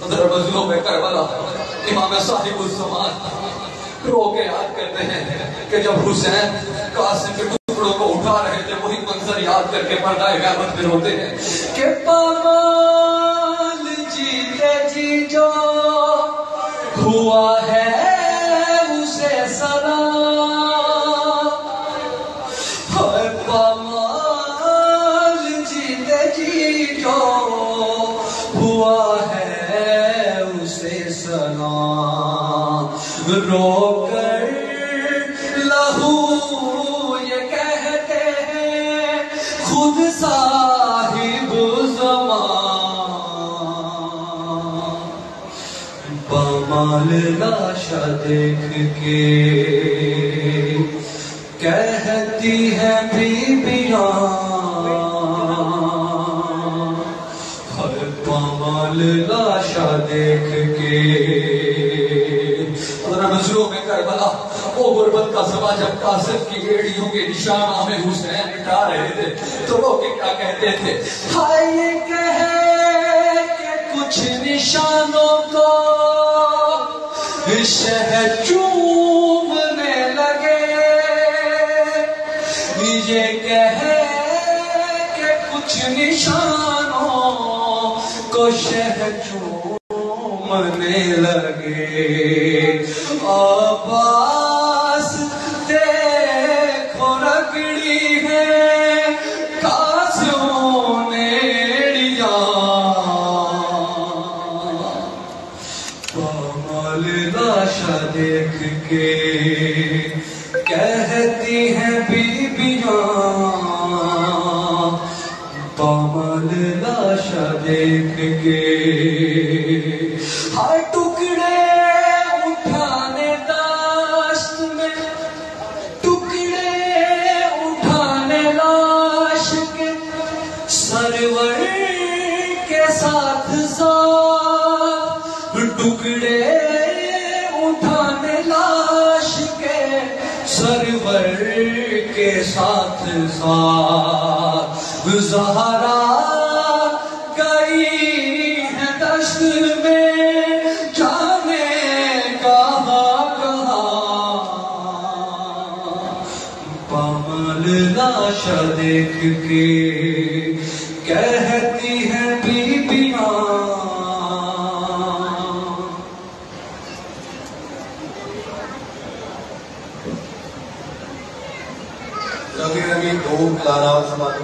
ذرا مظلوم میں کربلا امام صاحب الزمان رو کے یاد کرتے ہیں کہ جب حسین قاسم کے ٹکڑوں کو اٹھا رہے تھے وہی منظر یاد کر کے پردہ غیبت میں روتے ہیں کہ پامال جیتے جی جو ہوا ہے اسے سلام، ہائے پامال جیتے جی جو ہوا ہے اسے سلام، رو کر لہو یہ کہتے ہیں خود صاحب زمان، پامال لاشا دیکھ کے کہتی ہے بیبیاں، پامال لاشا دیکھ کے مظلوم میں کربلا وہ غربت کا زماں جب قاسم کی ایڑیوں کے نشان ہمیں حسین مٹا رہے تھے تو وہ کیا کہتے تھے، ہائے یہ کہے کہ کچھ نشانوں کو شہد چومنے لگے، یہ کہے کہ کچھ نشانوں کو شہد چومنے لگے، عباس دیکھو رگڑی ہے کاسوں نے ایڑیاں، پامال لاشا دیکھ کے کہتی ہیں بیبیاں، پامال لاشا دیکھ کے ہر ٹکڑے اٹھانے داشت میں، ٹکڑے اٹھانے لاش کے سرور کے ساتھ ساتھ، ٹکڑے اٹھانے لاش کے سرور کے ساتھ ساتھ، زہرا گئی ہے دشت میں جانے کہاں کہاں، پامال لاشا دیکھ کے کہتی ہیں بیبیاں، ربی ربی دو کلارا سماعت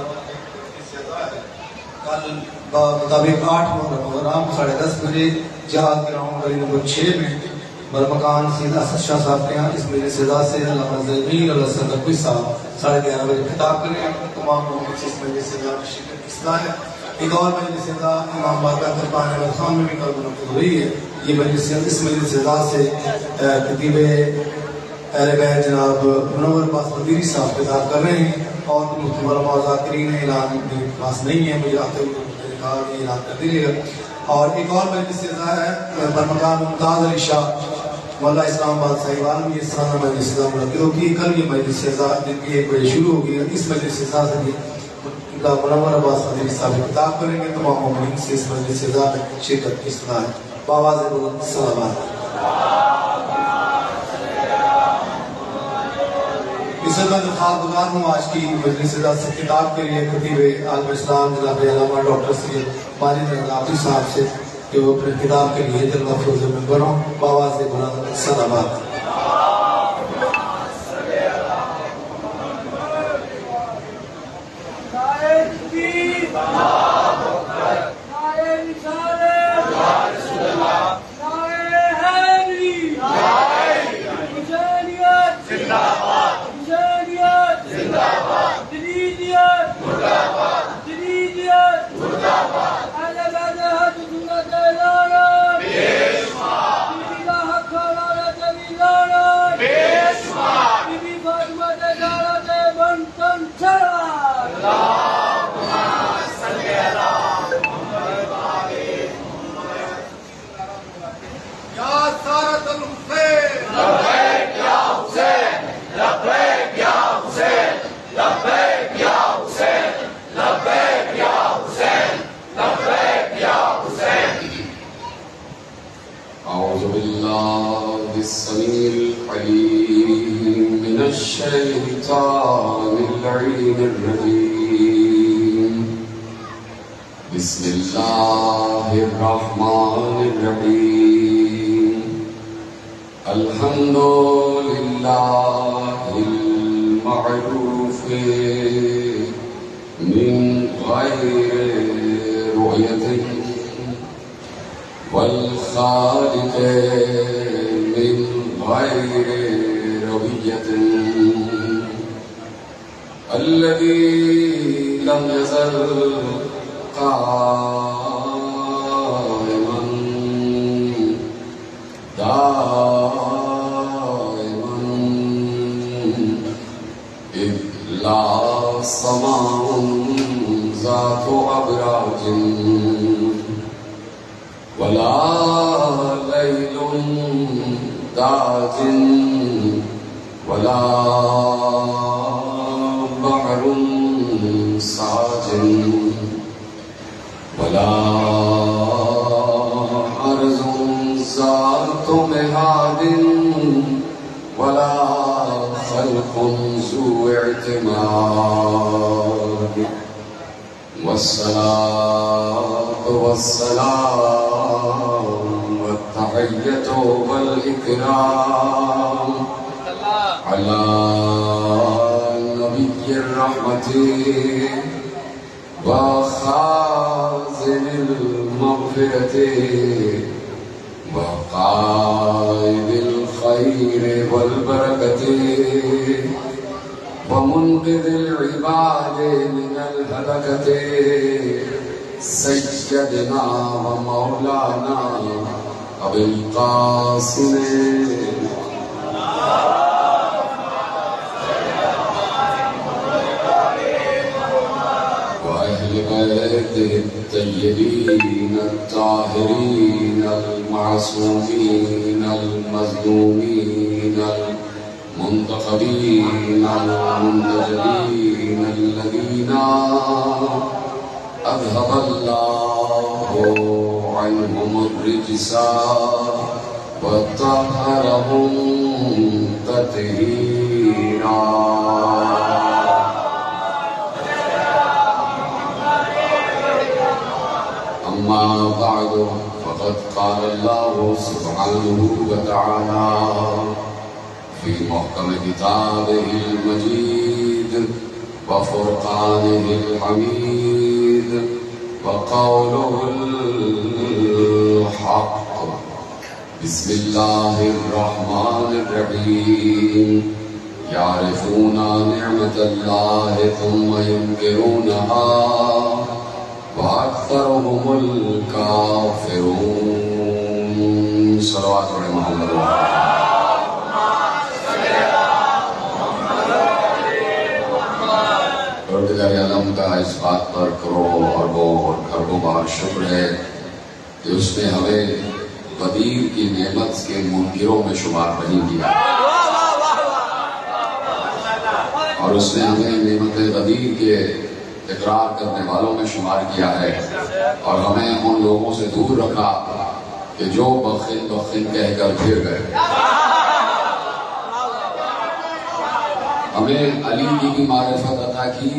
کل مطابق 8 محرم 10:30 بجے جہاد گراؤنڈ گلی نمبر 6 میں برمکان سید اسد شاہ صاحب کے یہاں اس مجلس سزا سے علامہ زین اللہ صدقوی صاحب 11:30 بجے خطاب کریں گے۔ تمام لوگوں سے اس مجلس سزا میں شرکت کی اصلاح ہے۔ ایک اور مجلس سزا امام بارگاہ دربار احمد خان میں بھی کل منعقد ہوئی ہے۔ یہ اس مجلس سزا سے خطیب اہل بیت جناب منور عباس وزیری صاحب خطاب کر رہے ہیں، اور علماء و ذاکرین اعلان میرے پاس نہیں ہے، مجھے آتے ہوئے کہا کہ اعلان کر دیجیے گا۔ اور ایک اور مجلس سزا ہے برمکان ممتاز علی شاہ مولا اسلام آباد صاحبان میں اس سالہ مجلس سزا منعقد ہوگی۔ کل یہ مجلس سزا دن کی 1 بجے شروع ہوگی۔ اس مجلس سزا سے بھی منور عباس وزیری صاحب خطاب کریں گے۔ تمام مومنین سے اس مجلس سزا میں شرکت کی اصلاح ہے۔ بآواز بلند سلامات۔ اس میں خاطردار ہوں آج کی مجلس سزا سے خطاب کے لیے خطیب عالم اسلام جناب علامہ ڈاکٹر سید ماجد رضا صاحب سے کہ وہ اپنے خطاب کے لیے جلوہ افروز ممبر ہوں۔ بآواز بلند سلامات۔ Yes, السميع العليم من الشيطان اللعين الرجيم. بسم الله الرحمن الرحيم. الحمد لله المعروف من غير رؤية، والخالق من غير روية، الذي لم يزل قائما دائما، إذ لا سماء ذات أبراج، ولا ليل داج، ولا بحر ساج، ولا أرض ذات مهاد، ولا خلق ذو اعتماد. والصلاة والسلام والتحية والإكرام على نبي الرحمة وخازن المغفرة وقائد الخير والبركة ومنقذ العباد من الهلكة، سيدنا ومولانا أبي القاسم وأهل بيته الطيبين الطاهرين المعصومين المظلومين المنتخبين المنتجبين، الذين أذهب الله عنهم الرجس وطهرهم تطهيرا. أما بعد، فقد قال الله سبحانه وتعالى في محكم كتابه المجيد وفرقانه الحميد وقوله الحق. بسم الله الرحمن الرحيم. يعرفون نعمة الله ثم ينكرونها وأكثرهم الكافرون. صلوات محمد پروردگار عالم کا اس بات پر کروڑوں اربوں اور اربوں بار شکر ہے کہ اس نے ہمیں قدیر کی نعمت کے منکروں میں شمار نہیں کیا، اور اس نے ہمیں نعمت قدیر کے اقرار کرنے والوں میں شمار کیا ہے، اور ہمیں ان لوگوں سے دور رکھا کہ جو بخل بخل کہہ کر پھر گئے۔ ہمیں علی کی بھی معرفت عطا کی،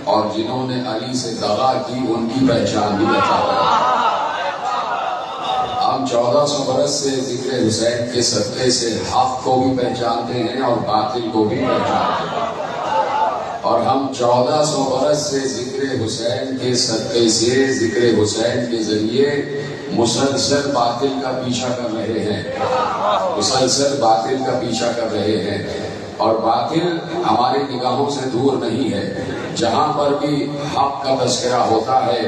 اور جنہوں نے علی سے دغا کی ان کی پہچان بھی عطا کی۔ ہم 1400 برس سے ذکر حسین کے صدقے سے حق کو بھی پہچانتے ہیں اور باطل کو بھی پہچانتے ہیں، اور ہم 1400 برس سے ذکر حسین کے صدقے سے، ذکر حسین کے ذریعے مسلسل باطل کا پیچھا کر رہے ہیں، مسلسل باطل کا پیچھا کر رہے ہیں، اور باطل ہماری نگاہوں سے دور نہیں ہے۔ جہاں پر بھی حق کا تذکرہ ہوتا ہے،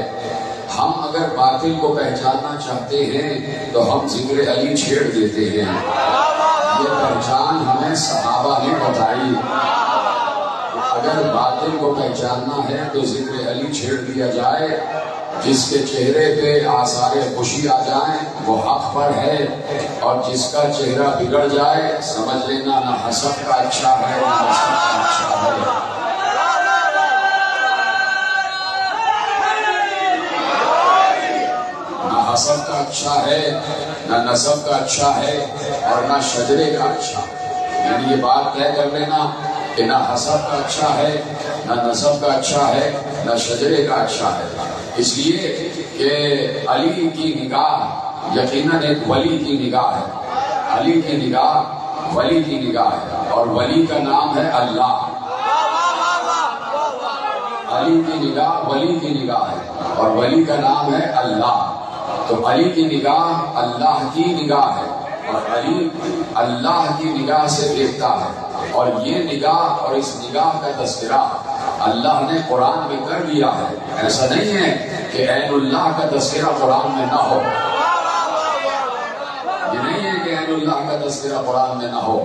ہم اگر باطل کو پہچاننا چاہتے ہیں تو ہم ذکر علی چھیڑ دیتے ہیں۔ یہ پہچان ہمیں صحابہ نے بتائی۔ اگر باطل کو پہچاننا ہے تو ذکر علی چھیڑ دیا جائے، جس کے چہرے پہ آثار خوشی آ جائیں وہ حق پر ہے، اور جس کا چہرہ بگڑ جائے سمجھ لینا نہ حسب کا اچھا ہے نہ نسب کا اچھا ہے۔ نہ حسب کا اچھا ہے، نہ نسب کا اچھا ہے، اور نہ شجرے کا اچھا. یعنی یہ بات طے کر لینا کہ نہ حسب کا اچھا ہے، نہ نسب کا اچھا ہے، نہ شجرے کا اچھا ہے. اس لیے کہ علی کی نگاہ یقیناً ایک ولی کی نگاہ ہے. علی کی نگاہ ولی کی نگاہ ہے، اور ولی کا نام ہے اللہ. علی کی نگاہ ولی کی نگاہ ہے، اور ولی کا نام ہے اللہ. تو علی کی نگاہ اللہ کی نگاہ ہے، اور علی اللہ کی نگاہ سے دیکھتا ہے. اور یہ نگاہ اور اس نگاہ کا تذکرہ اللہ نے قرآن میں کر دیا ہے. ایسا نہیں ہے کہ عین اللہ کا تذکرہ قرآن میں نہ ہو. یہ نہیں ہے کہ عین اللہ کا تذکرہ قرآن میں نہ ہو.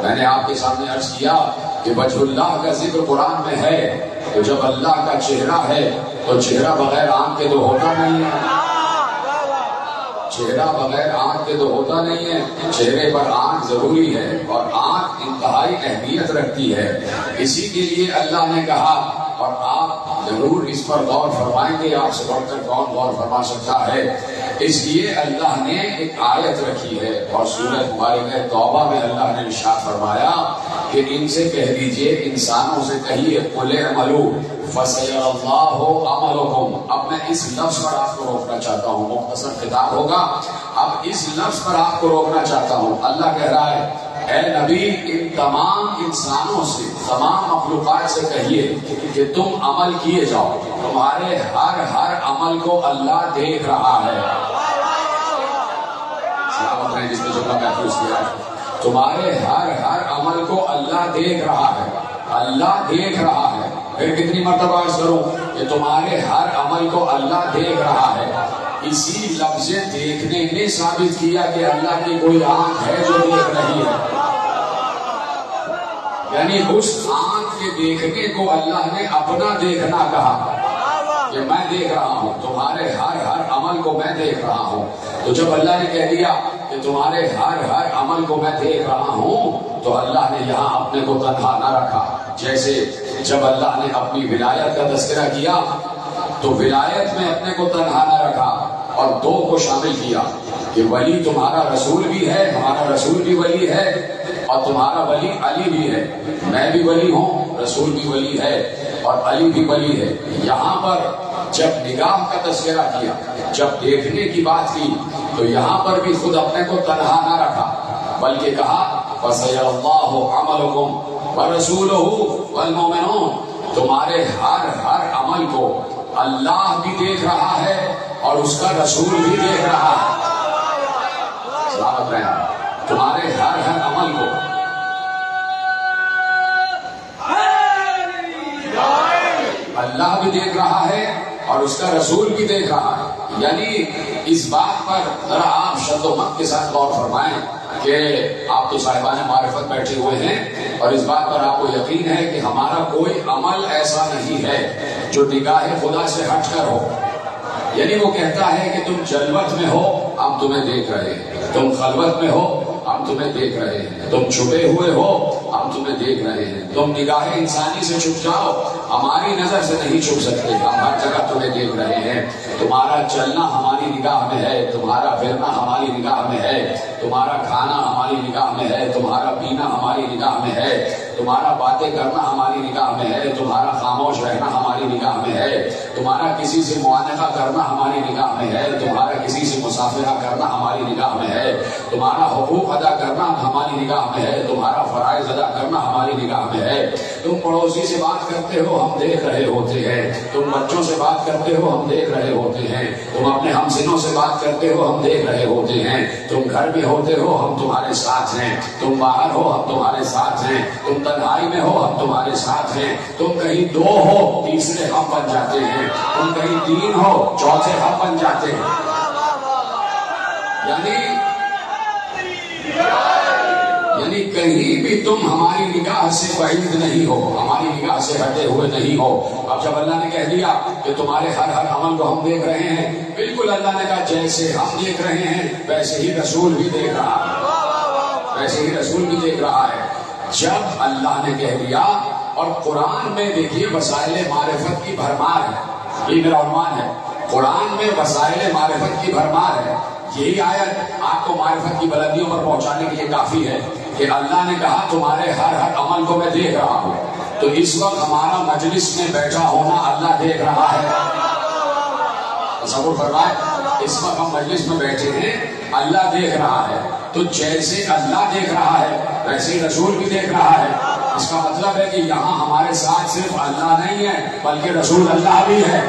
میں نے آپ کے سامنے عرض کیا کہ وجہ اللہ کا ذکر قرآن میں ہے. تو جب اللہ کا چہرہ ہے تو چہرہ بغیر آنکھ کے تو ہوتا نہیں ہے. چہرہ بغیر آنکھ کے تو ہوتا نہیں ہے. چہرے پر آنکھ ضروری ہے، اور آنکھ انتہائی اہمیت رکھتی ہے. اسی کے لیے اللہ نے کہا، اور آپ ضرور اس پر غور فرمائیں گے، آپ سے بڑھ کر کون غور فرما سکتا ہے. اس لیے اللہ نے ایک آیت رکھی ہے، اور سورہ مبارکہ توبہ میں اللہ نے ارشاد فرمایا کہ ان سے کہہ دیجئے، انسانوں سے کہیے، قُلِ اعْمَلُوا فَسَيَرَى اللَّهُ عَمَلَكُمْ. اب میں اس لفظ پر آپ کو روکنا چاہتا ہوں، مختصر خطاب ہوگا. اب اس لفظ پر آپ کو روکنا چاہتا ہوں. اللہ کہہ رہا ہے، اے نبی، ان تمام انسانوں سے، تمام مخلوقات سے کہیے کہ تم عمل کیے جاؤ. تمہارے ہر عمل کو اللہ دیکھ رہا ہے. جس نے جملہ محفوظ کیا ہے، تمہارے ہر عمل کو اللہ دیکھ رہا ہے. اللہ دیکھ رہا ہے. پھر کتنی مرتبہ عرض کروں کہ تمہارے ہر عمل کو اللہ دیکھ رہا ہے. اسی لفظ دیکھنے نے ثابت کیا کہ اللہ کی کوئی آنکھ ہے جو دیکھ رہی ہے. یعنی اس آنکھ کے دیکھنے کو اللہ نے اپنا دیکھنا کہا کہ میں دیکھ رہا ہوں، تمہارے ہر عمل کو میں دیکھ رہا ہوں. تو جب اللہ نے کہہ دیا کہ تمہارے ہر عمل کو میں دیکھ رہا ہوں، تو اللہ نے یہاں اپنے کو تنہا نہ رکھا. جیسے جب اللہ نے اپنی ولایت کا تذکرہ کیا تو ولایت میں اپنے کو تنہا نہ رکھا، اور دو کو شامل کیا کہ ولی تمہارا رسول بھی ہے، ہمارا رسول بھی ولی ہے، اور تمہارا ولی علی بھی ہے. میں بھی ولی ہوں، رسول بھی ولی ہے، اور علی بھی ولی ہے. یہاں پر جب نگاہ کا تذکرہ کیا، جب دیکھنے کی بات کی، تو یہاں پر بھی خود اپنے کو تنہا نہ رکھا، بلکہ کہا فَسَيَرَى اللَّهُ عَمَلَكُمْ وَرَسُولُهُ وَالْمُؤْمِنُونَ. تمہارے ہر عمل کو اللہ بھی دیکھ رہا ہے، اور اس کا رسول بھی دیکھ رہا ہے. سلامت رہنا. تمہارے ہر عمل کو اللہ بھی دیکھ رہا ہے، اور اس کا رسول بھی دیکھ رہا ہے. یعنی اس بات پر ذرا آپ شد و مت کے ساتھ غور فرمائیں کہ آپ تو صاحبان معرفت بیٹھے ہوئے ہیں، اور اس بات پر آپ کو یقین ہے کہ ہمارا کوئی عمل ایسا نہیں ہے جو نگاہ خدا سے ہٹ کر ہو. یعنی وہ کہتا ہے کہ تم جلوت میں ہو، ہم تمہیں دیکھ رہے ہیں. تم خلوت میں ہو، ہم تمہیں دیکھ رہے ہیں. تم چھپے ہوئے ہو، ہم تمہیں دیکھ رہے ہیں. تم نگاہ انسانی سے چھپ جاؤ، ہماری نظر سے نہیں چھپ سکتے. ہم ہر جگہ تمہیں دیکھ رہے ہیں. تمہارا چلنا ہماری نگاہ میں ہے، تمہارا پھرنا ہماری نگاہ میں ہے، تمہارا کھانا ہماری نگاہ میں ہے، تمہارا پینا ہماری نگاہ میں ہے، تمہارا باتیں کرنا ہماری نگاہ میں ہے، تمہارا خاموش رہنا ہماری نگاہ میں ہے، تمہارا کسی سے معانقہ کرنا ہماری نگاہ میں ہے، تمہارا کسی سے مسافرہ کرنا ہماری نگاہ میں ہے، تمہارا حقوق ادا کرنا ہماری نگاہ میں ہے، تمہارا فرائض ادا کرنا ہماری نگاہ میں ہے. تم پڑوسی سے بات کرتے ہو، ہم دیکھ رہے ہوتے ہیں. تم بچوں سے بات کرتے ہو، ہم دیکھ رہے ہوتے ہیں. تم اپنے ہمسنوں سے بات کرتے ہو، ہم دیکھ رہے ہوتے ہیں. تم گھر میں ہوتے ہو، ہم تمہارے ساتھ ہیں. تم باہر ہو، ہم تمہارے ساتھ ہیں. تم تنہائی میں ہو، ہم تمہارے ساتھ ہیں. تم کہیں دو ہو، تیسرے ہم بن جاتے ہیں. تم کہیں تین ہو، چوتھے ہم بن جاتے ہیں. یعنی کہیں بھی تم ہماری نگاہ سے بعید نہیں ہو، ہماری نگاہ سے ہٹے ہوئے نہیں ہو. اب جب اللہ نے کہہ دیا کہ تمہارے ہر عمل کو ہم دیکھ رہے ہیں، بالکل اللہ نے کہا جیسے ہم دیکھ رہے ہیں ویسے ہی رسول بھی دیکھ رہا ہے، ویسے ہی رسول بھی دیکھ رہا ہے. جب اللہ نے کہہ دیا، اور قرآن میں دیکھیے وسائل معرفت کی بھرمار ہے. یہ میرا عنوان ہے، قرآن میں وسائل معرفت کی بھرمار ہے. یہی آیت آپ کو معرفت کی بلندیوں پر پہنچانے کے لیے کافی ہے کہ اللہ نے کہا تمہارے ہر عمل کو میں دیکھ رہا ہوں. تو اس وقت ہمارا مجلس میں بیٹھا ہونا اللہ دیکھ رہا ہے. تصور فرمائے, اس وقت ہم مجلس میں بیٹھے ہیں, اللہ دیکھ رہا ہے. تو جیسے اللہ دیکھ رہا ہے ویسے ہی رسول بھی دیکھ رہا ہے. اس کا مطلب ہے کہ یہاں ہمارے ساتھ صرف اللہ نہیں ہے بلکہ رسول اللہ بھی ہے.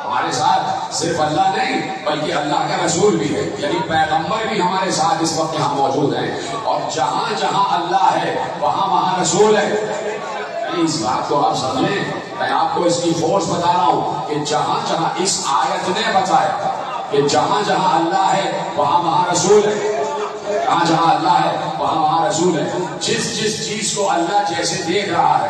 ہمارے ساتھ صرف اللہ نہیں بلکہ اللہ کا رسول بھی ہے, یعنی پیغمبر بھی ہمارے ساتھ اس وقت یہاں موجود ہیں. اور جہاں جہاں اللہ ہے وہاں وہاں رسول ہے. اس بات کو آپ سمجھیں, میں آپ کو اس کی فورس بتا رہا ہوں کہ جہاں جہاں اس آیت نے بتایا کہ جہاں جہاں اللہ ہے وہاں وہاں رسول ہے, جہاں جہاں اللہ ہے وہاں وہاں رسول ہے. جس جس چیز کو اللہ جیسے دیکھ رہا ہے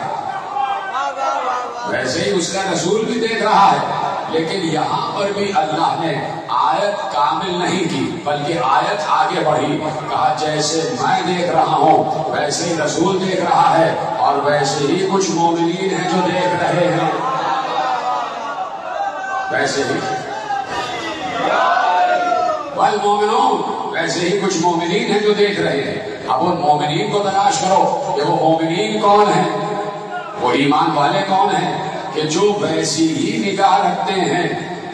ویسے ہی اس کا رسول بھی دیکھ رہا ہے. لیکن یہاں پر بھی اللہ نے آیت کامل نہیں کی بلکہ آیت آگے بڑھی, کہا جیسے میں دیکھ رہا ہوں ویسے ہی رسول دیکھ رہا ہے اور ویسے ہی کچھ مومنین ہیں جو دیکھ رہے ہیں. ویسے ہی والمومنون, ویسے ہی کچھ مومنین ہیں جو دیکھ رہے ہیں. اب ان مومنین کو تلاش کرو کہ وہ مومنین کون ہیں, وہ ایمان والے کون ہیں کہ جو ویسی ہی نگاہ رکھتے ہیں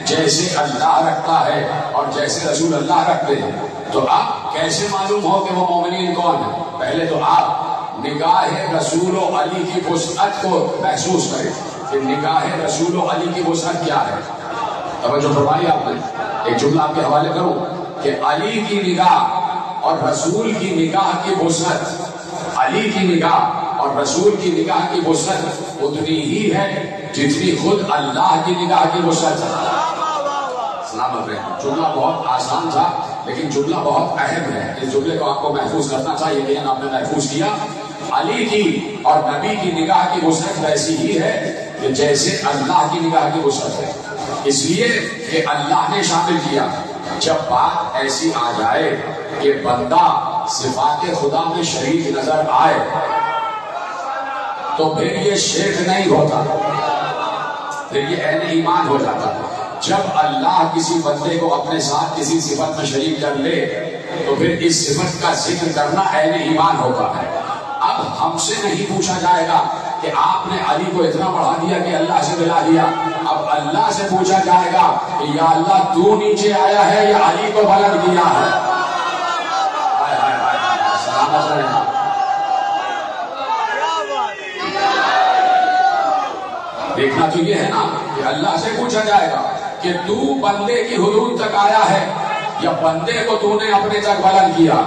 جیسے اللہ رکھتا ہے اور جیسے رسول اللہ رکھتے ہیں. تو اب کیسے معلوم ہو کہ وہ مومنین کون ہیں؟ پہلے تو آپ نگاہ رسول و علی کی وسعت کو محسوس کریں کہ نگاہ رسول و علی کی وسعت کیا ہے. توجہ فرمائیے, آپ نے ایک جملہ آپ کے حوالے کروں کہ علی کی نگاہ اور رسول کی نگاہ کی وسعت, علی کی نگاہ اور رسول کی نگاہ کی وسعت اتنی ہی ہے جتنی خود اللہ کی نگاہ کی وسعت ہے. سلامت رہے. جملہ بہت آسان تھا لیکن جملہ بہت اہم ہے. اس جملے کو آپ کو محفوظ کرنا چاہیے, لیکن آپ نے محفوظ کیا. علی کی اور نبی کی نگاہ کی وسعت ویسی ہی ہے کہ جیسے اللہ کی نگاہ کی وسعت ہے. اس لیے کہ اللہ نے شامل کیا. جب بات ایسی آ جائے کہ بندہ صفات خدا میں شریک نظر آئے تو پھر یہ شرک نہیں ہوتا, پھر یہ عین ایمان ہو جاتا. جب اللہ کسی بندے کو اپنے ساتھ کسی صفت میں شریک کر لے تو پھر اس صفت کا ذکر کرنا عین ایمان ہوتا ہے. اب ہم سے نہیں پوچھا جائے گا کہ آپ نے علی کو اتنا بڑھا دیا کہ اللہ سے ملا دیا. اب اللہ سے پوچھا جائے گا کہ یا اللہ تو نیچے آیا ہے یا علی کو بلند کیا ہے. سلامت رہنا. دیکھنا تو یہ ہے نا کہ اللہ سے پوچھا جائے گا کہ تو بندے کی حدود تک آیا ہے یا بندے کو تو نے اپنے تک بلند کیا.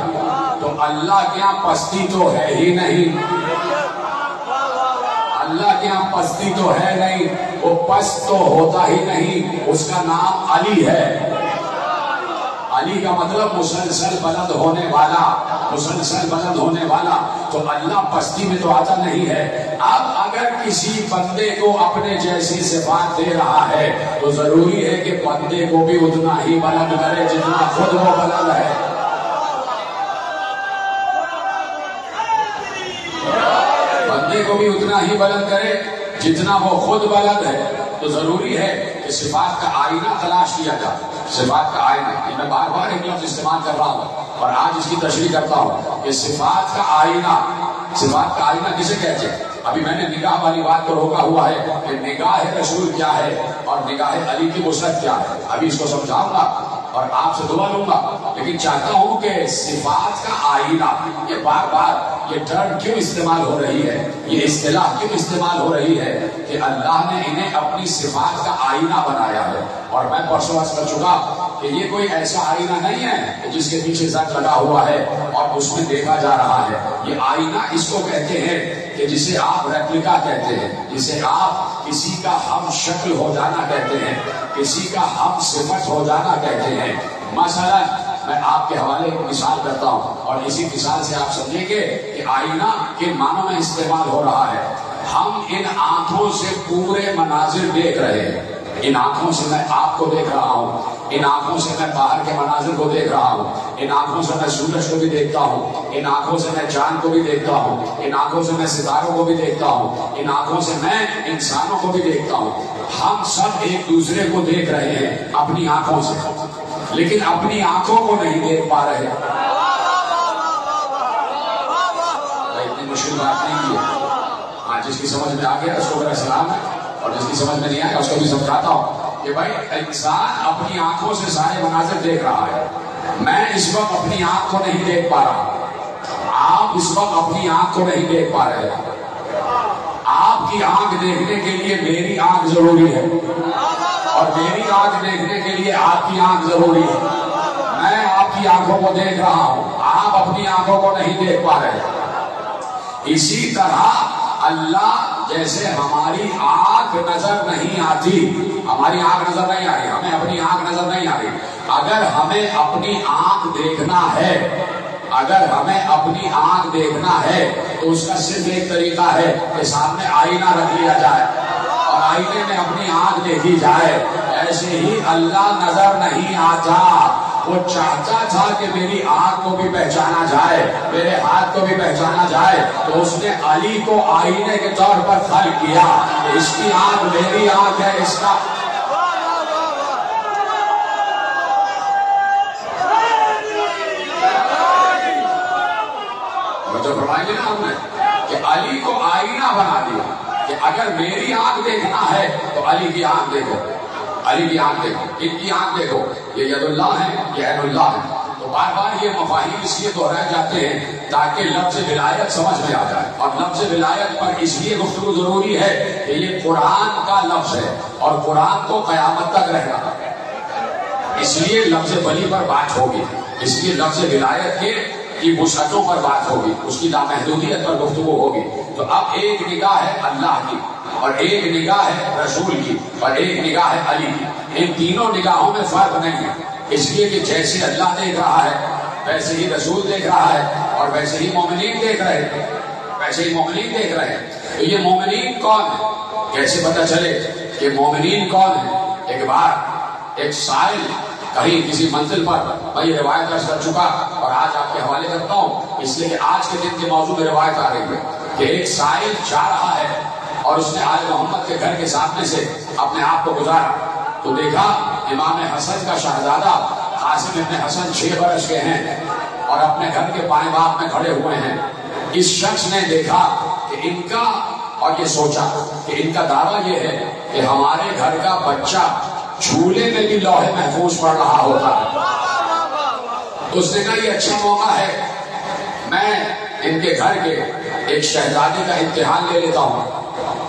تو اللہ کے یہاں پستی تو ہے ہی نہیں, اللہ کے یہاں پستی تو ہے نہیں, وہ پست تو ہوتا ہی نہیں. اس کا نام علی ہے. علی کا مطلب مسلسل بلند ہونے والا, مسلسل بلند ہونے والا. تو اللہ پستی میں تو آتا نہیں ہے. اب اگر کسی بندے کو اپنے جیسی صفات دے رہا ہے تو ضروری ہے کہ بندے کو بھی اتنا ہی بلند کرے جتنا خود وہ بلند ہے. بندے کو بھی اتنا ہی بلند کرے جتنا وہ خود بلند ہے. تو ضروری ہے کہ صفات کا آئینہ تلاش کیا جائے. صفات کا آئینہ, یہ میں بار بار ایک لفظ استعمال کر رہا ہوں اور آج اس کی تشریح کرتا ہوں کہ صفات کا آئینہ, صفات کا آئینہ کسے کہتے ہیں؟ ابھی میں نے نگاہ والی بات کو روکا ہوا ہے کہ نگاہ رسول کیا ہے اور نگاہ علی کی وسعت کیا ہے. ابھی اس کو سمجھاؤں گا اور آپ سے دعا لوں گا, لیکن چاہتا ہوں کہ صفات کا آئینہ, یہ بار بار یہ ٹرم کیوں استعمال ہو رہی ہے, یہ اصطلاح کیوں استعمال ہو رہی ہے کہ اللہ نے انہیں اپنی صفات کا آئینہ بنایا ہے. اور میں پرسوں عرض کر چکا کہ یہ کوئی ایسا آئینہ نہیں ہے جس کے پیچھے زنگ لگا ہوا ہے اور اس میں دیکھا جا رہا ہے. یہ آئینہ اس کو کہتے ہیں کہ جسے آپ ریپلیکا کہتے ہیں, جسے آپ کسی کا ہم شکل ہو جانا کہتے ہیں, کسی کا ہم صفت ہو جانا کہتے ہیں. مثلا میں آپ کے حوالے ایک مثال کرتا ہوں اور اسی مثال سے آپ سمجھیں گے کہ آئینہ کن معنوں میں استعمال ہو رہا ہے. ہم ان آنکھوں سے پورے مناظر دیکھ رہے ہیں, ان آنکھوں سے میں آپ کو دیکھ رہا ہوں، ان آنکھوں سے میں باہر کے مناظر کو دیکھ رہا ہوں، ان آنکھوں سے میں سورج کو بھی دیکھتا ہوں، ان آنکھوں سے میں چاند کو بھی دیکھتا ہوں، ان آنکھوں سے میں ستاروں کو بھی دیکھتا ہوں، ان آنکھوں سے میں انسانوں کو بھی دیکھتا ہوں۔ ہم سب ایک دوسرے کو دیکھ رہے ہیں اپنی آنکھوں سے، لیکن اپنی آنکھوں کو نہیں دیکھ پا رہے۔ اتنی مشکل بات نہیں کی ہے۔ ہاں، جس کی سمجھ میں آ گیا اس کو میرا سلام ہے، اور جس کی سمجھ میں نہیں آیا اس کو بھی سمجھاتا ہوں کہ بھائی انسان اپنی آنکھوں سے سارے مناظر دیکھ رہا ہے۔ میں اس وقت اپنی آنکھ کو نہیں دیکھ پا رہا، آپ اس وقت اپنی آنکھ کو نہیں دیکھ پا رہے۔ آپ کی آنکھ دیکھنے کے لیے میری آنکھ ضروری ہے، اور میری آنکھ دیکھنے کے لیے آپ کی آنکھ ضروری ہے۔ میں آپ کی آنکھوں کو دیکھ رہا ہوں، آپ اپنی آنکھوں کو نہیں دیکھ پا رہے۔ اسی طرح اللہ جیسے ہماری آنکھ نظر نہیں آتی، ہماری آنکھ نظر نہیں آ رہی، ہمیں اپنی آنکھ نظر نہیں آ رہی، اگر ہمیں اپنی آنکھ دیکھنا ہے، اگر ہمیں اپنی آنکھ دیکھنا ہے تو اس کا صرف ایک طریقہ ہے کہ سامنے آئینہ رکھ لیا جائے اور آئینے میں اپنی آنکھ دیکھی جائے۔ ایسے ہی اللہ نظر نہیں آتا، وہ چاہتا تھا کہ میری آنکھ کو بھی پہچانا جائے، میرے ہاتھ کو بھی پہچانا جائے، تو اس نے علی کو آئینے کے طور پر خلق کیا۔ اس کی آنکھ میری آنکھ ہے، اس کا جو فرمائیں گے نا ہم نے کہ علی کو آئینہ بنا دیا کہ اگر میری آنکھ دیکھنا ہے تو علی کی آنکھ دیکھو، علی کی آنکھ دیکھو، ان کی آنکھ دیکھو، یہ ید اللہ ہے، یہ عین اللہ ہے۔ تو بار بار یہ مفاہیم اس لیے دہرائے جاتے ہیں تاکہ لفظ ولایت سمجھ میں آ جائے، اور لفظ ولایت پر اس لیے گفتگو ضروری ہے کہ یہ قرآن کا لفظ ہے اور قرآن کو قیامت تک رہنا، اس لیے لفظ ولی پر بات ہوگی، اس لیے لفظ ولایت کی وسعتوں پر بات ہوگی، اس کی لامحدودیت پر گفتگو ہوگی۔ تو اب ایک نگاہ ہے اللہ کی، اور ایک نگاہ ہے رسول کی، اور ایک نگاہ ہے علی کی۔ ان تینوں نگاہوں میں فرق نہیں ہے، اس لیے کہ جیسے اللہ دیکھ رہا ہے ویسے ہی رسول دیکھ رہا ہے، اور ویسے ہی مومنین دیکھ رہے ہیں، ویسے ہی مومنین دیکھ رہے ہیں۔ تو یہ مومنین کون ہے، کیسے پتہ چلے کہ مومنین کون ہے؟ ایک بار ایک سائل کہیں کسی منزل پر، میں یہ روایت درج کر چکا اور آج آپ کے حوالے کرتا ہوں، اس لیے کہ آج کے دن کے موضوع میں روایت آ رہی ہے کہ ایک سائل جا رہا ہے اور اس نے آل محمد کے گھر کے سامنے سے اپنے آپ کو گزارا تو دیکھا امام حسن کا شہزادہ قاسم ابن حسن 6 برس کے ہیں اور اپنے گھر کے بائیں باب میں کھڑے ہوئے ہیں۔ اس شخص نے دیکھا کہ ان کا، اور یہ سوچا کہ ان کا دعویٰ یہ ہے کہ ہمارے گھر کا بچہ جھولے میں بھی لوح محفوظ پڑھ رہا ہوتا ہے۔ تو اس نے کہا یہ اچھا موقع ہے، میں ان کے گھر کے ایک شہزادے کا امتحان لے لیتا ہوں۔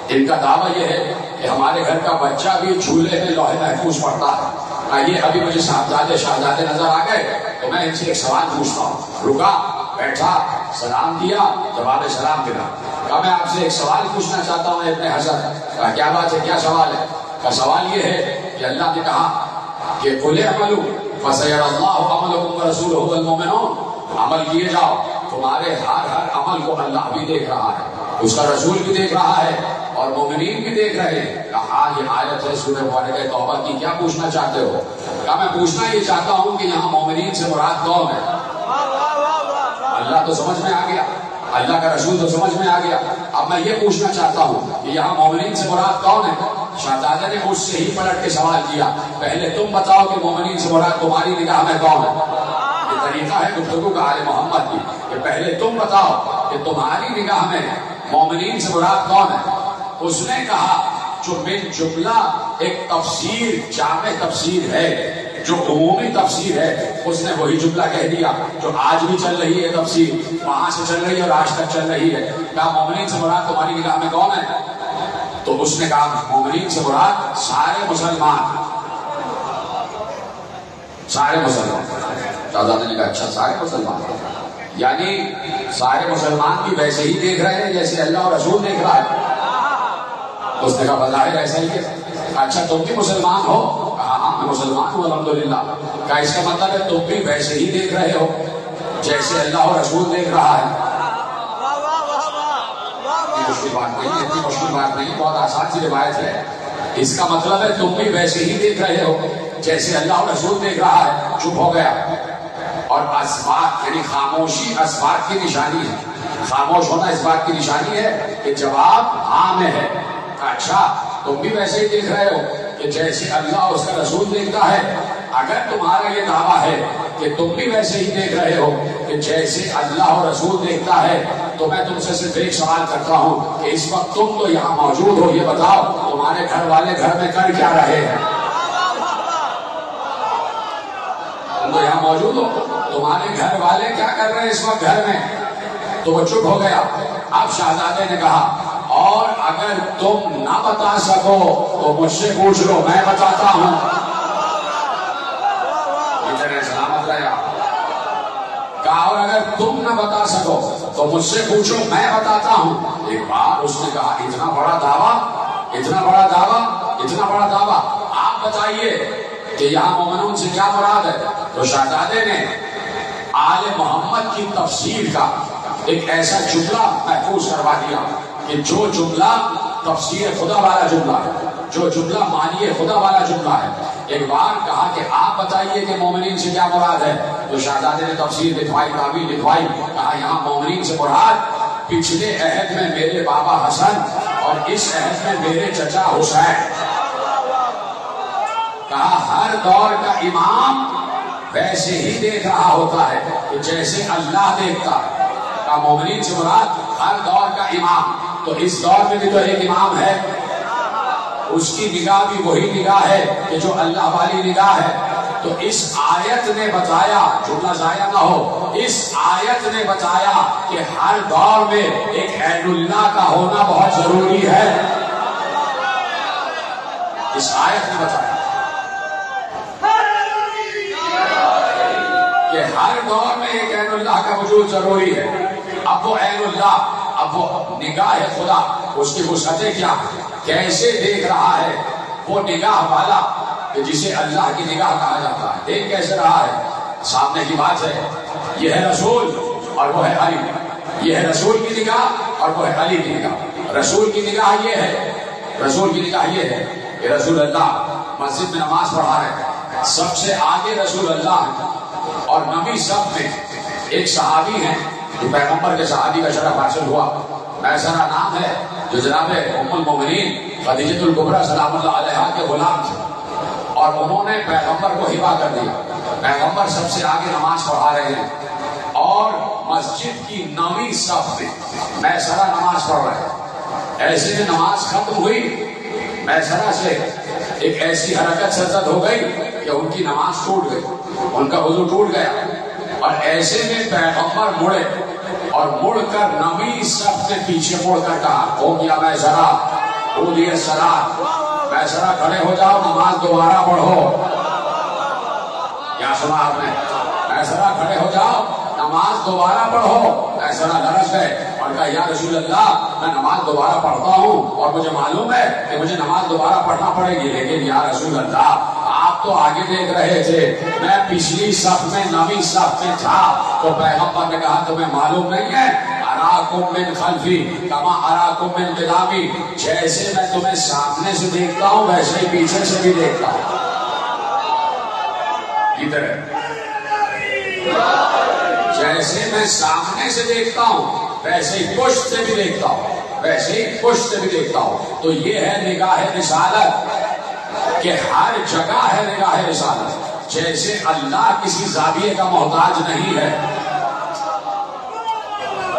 ان کا دعویٰ یہ ہے کہ ہمارے گھر کا بچہ بھی جھولے میں لوح محفوظ پڑھتا ہے۔ یہ ابھی مجھے صاحبزادے شہزادے نظر آ گئے تو میں ان سے ایک سوال پوچھتا ہوں۔ رکا، بیٹھا، سلام دیا، جواب سلام دیا۔ کہا میں آپ سے ایک سوال پوچھنا چاہتا ہوں ابن حسن۔ کہا کیا بات ہے، کیا سوال ہے؟ کا سوال یہ ہے کہ اللہ نے کہا کہ قُلِ اعْمَلُوا فَسَيَرَى اللَّهُ عَمَلَكُمْ وَرَسُولُهُ وَالْمُؤْمِنُونَ، عمل کیے جاؤ، تمہارے ہر عمل کو اللہ بھی دیکھ رہا ہے، اس کا رسول بھی دیکھ رہا ہے اور مومنین بھی دیکھ رہے ہیں۔ کہا یہ آیت ہے سورہ مبارکہ توبہ کی، کیا پوچھنا چاہتے ہو؟ کہا میں پوچھنا یہ چاہتا ہوں کہ یہاں مومنین سے مراد کون ہے؟ اللہ تو سمجھ میں آ گیا، اللہ کا رسول تو سمجھ میں آ گیا، اب میں یہ پوچھنا چاہتا ہوں کہ یہاں مومنین سے مراد کون ہے؟ شہزادے نے مجھ سے ہی پلٹ کے سوال کیا، پہلے تم بتاؤ کہ مومنین سے مراد تمہاری نگاہ میں کون ہے؟ یہ طریقہ ہے گفتگو کا آل محمد کی کہ پہلے تم بتاؤ کہ تمہاری نگاہ میں مومنین سے مراد کون ہے؟ اس نے کہا جو من جملہ ایک تفسیر، جامع تفسیر ہے، جو عمومی تفسیر ہے، اس نے وہی جملہ کہہ دیا جو آج بھی چل رہی ہے تفسیر، وہاں سے چل رہی ہے اور آج تک چل رہی ہے۔ کہا مومنین سے مراد تمہاری نگاہ میں کون ہے؟ تو اس نے کہا مومنین سے مراد سارے مسلمان، سارے مسلمان۔ شہزادے نے کہا اچھا سارے مسلمان، یعنی سارے مسلمان بھی ویسے ہی دیکھ رہے ہیں جیسے اللہ اور رسول دیکھ رہا ہے؟ اس نے کہا بظاہر ایسا ہی ہے۔ اچھا تم بھی مسلمان ہو؟ کہا ہاں میں مسلمان ہوں الحمدللہ۔ کہا اس کا مطلب ہے تم بھی ویسے ہی دیکھ رہے ہو جیسے اللہ اور رسول دیکھ رہا ہے؟ مشکل بات نہیں ہے، اتنی مشکل بات نہیں، بہت آسان سی روایت ہے اس کا مطلب ہے تم بھی ویسے ہی دیکھ رہے ہو جیسے اللہ اور رسول دیکھ رہا ہے. چپ ہو گیا. اور اسبات یعنی خاموشی اسبات کی نشانی ہے. خاموش ہونا اس بات کی نشانی ہے کہ جواب ہاں میں ہے. اچھا تم بھی ویسے ہی دیکھ رہے ہو کہ جیسے اللہ اور اس کا رسول دیکھتا ہے. اگر تمہارا یہ دعویٰ ہے کہ تم بھی ویسے ہی دیکھ رہے ہو کہ جیسے اللہ اور رسول دیکھتا ہے تو میں تم سے صرف ایک سوال کرتا ہوں کہ اس وقت تم تو یہاں موجود ہو, یہ بتاؤ تمہارے گھر والے گھر میں کر کیا رہے ہیں؟ تم تو یہاں موجود ہو, تمہارے گھر والے کیا کر رہے ہیں اس وقت گھر میں؟ تو وہ چپ ہو گیا. اب شہزادے نے کہا اور اگر تم نہ بتا سکو تو مجھ سے پوچھ لو, میں بتاتا ہوں. سلامت رہا. کہا اور اگر تم نہ بتا سکو تو مجھ سے پوچھو, میں بتاتا ہوں. ایک بار اس نے کہا اتنا بڑا دعویٰ, اتنا بڑا دعویٰ, اتنا بڑا دعویٰ, آپ بتائیے کہ یہاں مومنون سے کیا مراد ہے؟ تو شہزادے نے آل محمد کی تفسیر کا ایک ایسا جملہ محفوظ کروا دیا کہ جو جملہ تفسیر خدا والا جملہ ہے, جو جملہ معنی خدا والا جملہ ہے. ایک بار کہا کہ آپ بتائیے کہ مومنین سے کیا مراد ہے؟ تو شہزادے نے تفسیر لکھوائی, تعبیر لکھوائی. کہا یہاں مومنین سے مراد پچھلے عہد میں میرے بابا حسن اور اس عہد میں میرے چچا حسین. کہا ہر دور کا امام ویسے ہی دیکھ رہا ہوتا ہے کہ جیسے اللہ دیکھتا ہے. کا مومنین سے مراد ہر دور کا امام. تو اس دور میں بھی تو ایک امام ہے, اس کی نگاہ بھی وہی نگاہ ہے کہ جو اللہ والی نگاہ ہے. تو اس آیت نے بتایا, جملہ ضائع نہ ہو, اس آیت نے بتایا کہ ہر دور میں ایک عین اللہ کا ہونا بہت ضروری ہے. اس آیت نے بتایا کہ ہر دور میں ایک عین اللہ کا وجود ضروری ہے. اب وہ عین اللہ, اب وہ نگاہ خدا, اس کی وسعتیں کیا, کیسے دیکھ رہا ہے وہ نگاہ والا کہ جسے اللہ کی نگاہ کہا جاتا ہے. دیکھ کیسے رہا ہے؟ سامنے کی بات ہے, یہ ہے رسول اور وہ ہے علی. یہ ہے رسول کی نگاہ اور وہ ہے علی کی نگاہ. رسول کی نگاہ یہ ہے, رسول کی نگاہ یہ ہے کہ رسول اللہ مسجد میں نماز پڑھا ہے, سب سے آگے رسول اللہ ہے, اور نبی سب میں ایک صحابی ہیں جو پیغمبر کے صحابی کا شرف حاصل ہوا. میسرہ نام ہے, جو جناب ام المومنین خدیجہ الکبریٰ سلام اللہ علیہا کے غلام تھے, اور انہوں نے پیغمبر کو ہبا کر دیا. پیغمبر سب سے آگے نماز پڑھا رہے ہیں اور مسجد کی 9ویں صف میں میسرہ نماز پڑھ رہے ہیں. ایسے میں نماز ختم ہوئی, میسرہ سے ایک ایسی حرکت سرزد ہو گئی کہ ان کی نماز ٹوٹ گئی, ان کا وضو ٹوٹ گیا. اور ایسے میں پیغمبر مڑے اور مڑ کر 9ویں صف میں پیچھے مڑ کر کہا, ہو گیا میسرہ, ہو گیا صلاۃ, میسرہ کھڑے ہو جاؤ, نماز دوبارہ پڑھو. کیا سنا آپ نے؟ میسرہ کھڑے ہو جاؤ, نماز دوبارہ پڑھو. میسرہ لرز گئے اور کہا یا رسول اللہ میں نماز دوبارہ پڑھتا ہوں اور مجھے معلوم ہے کہ مجھے نماز دوبارہ پڑھنا پڑے گی, لیکن یا رسول اللہ آپ تو آگے دیکھ رہے تھے, میں پچھلی صف میں 9ویں صف میں تھا. تو پیغمبر نے کہا تمہیں معلوم نہیں ہے, اراکم من خلفی کما اراکم من قدامی, جیسے میں تمہیں سامنے سے دیکھتا ہوں ویسے ہی پیچھے سے بھی دیکھتا ہوں. ادھر جیسے میں سامنے سے دیکھتا ہوں ویسے ہی پشت سے بھی دیکھتا ہوں, ویسے ہی پشت سے بھی دیکھتا ہوں. تو یہ ہے نگاہ رسالت کہ ہر جگہ ہے نگاہ رسالت. جیسے اللہ کسی زاویے کا محتاج نہیں ہے,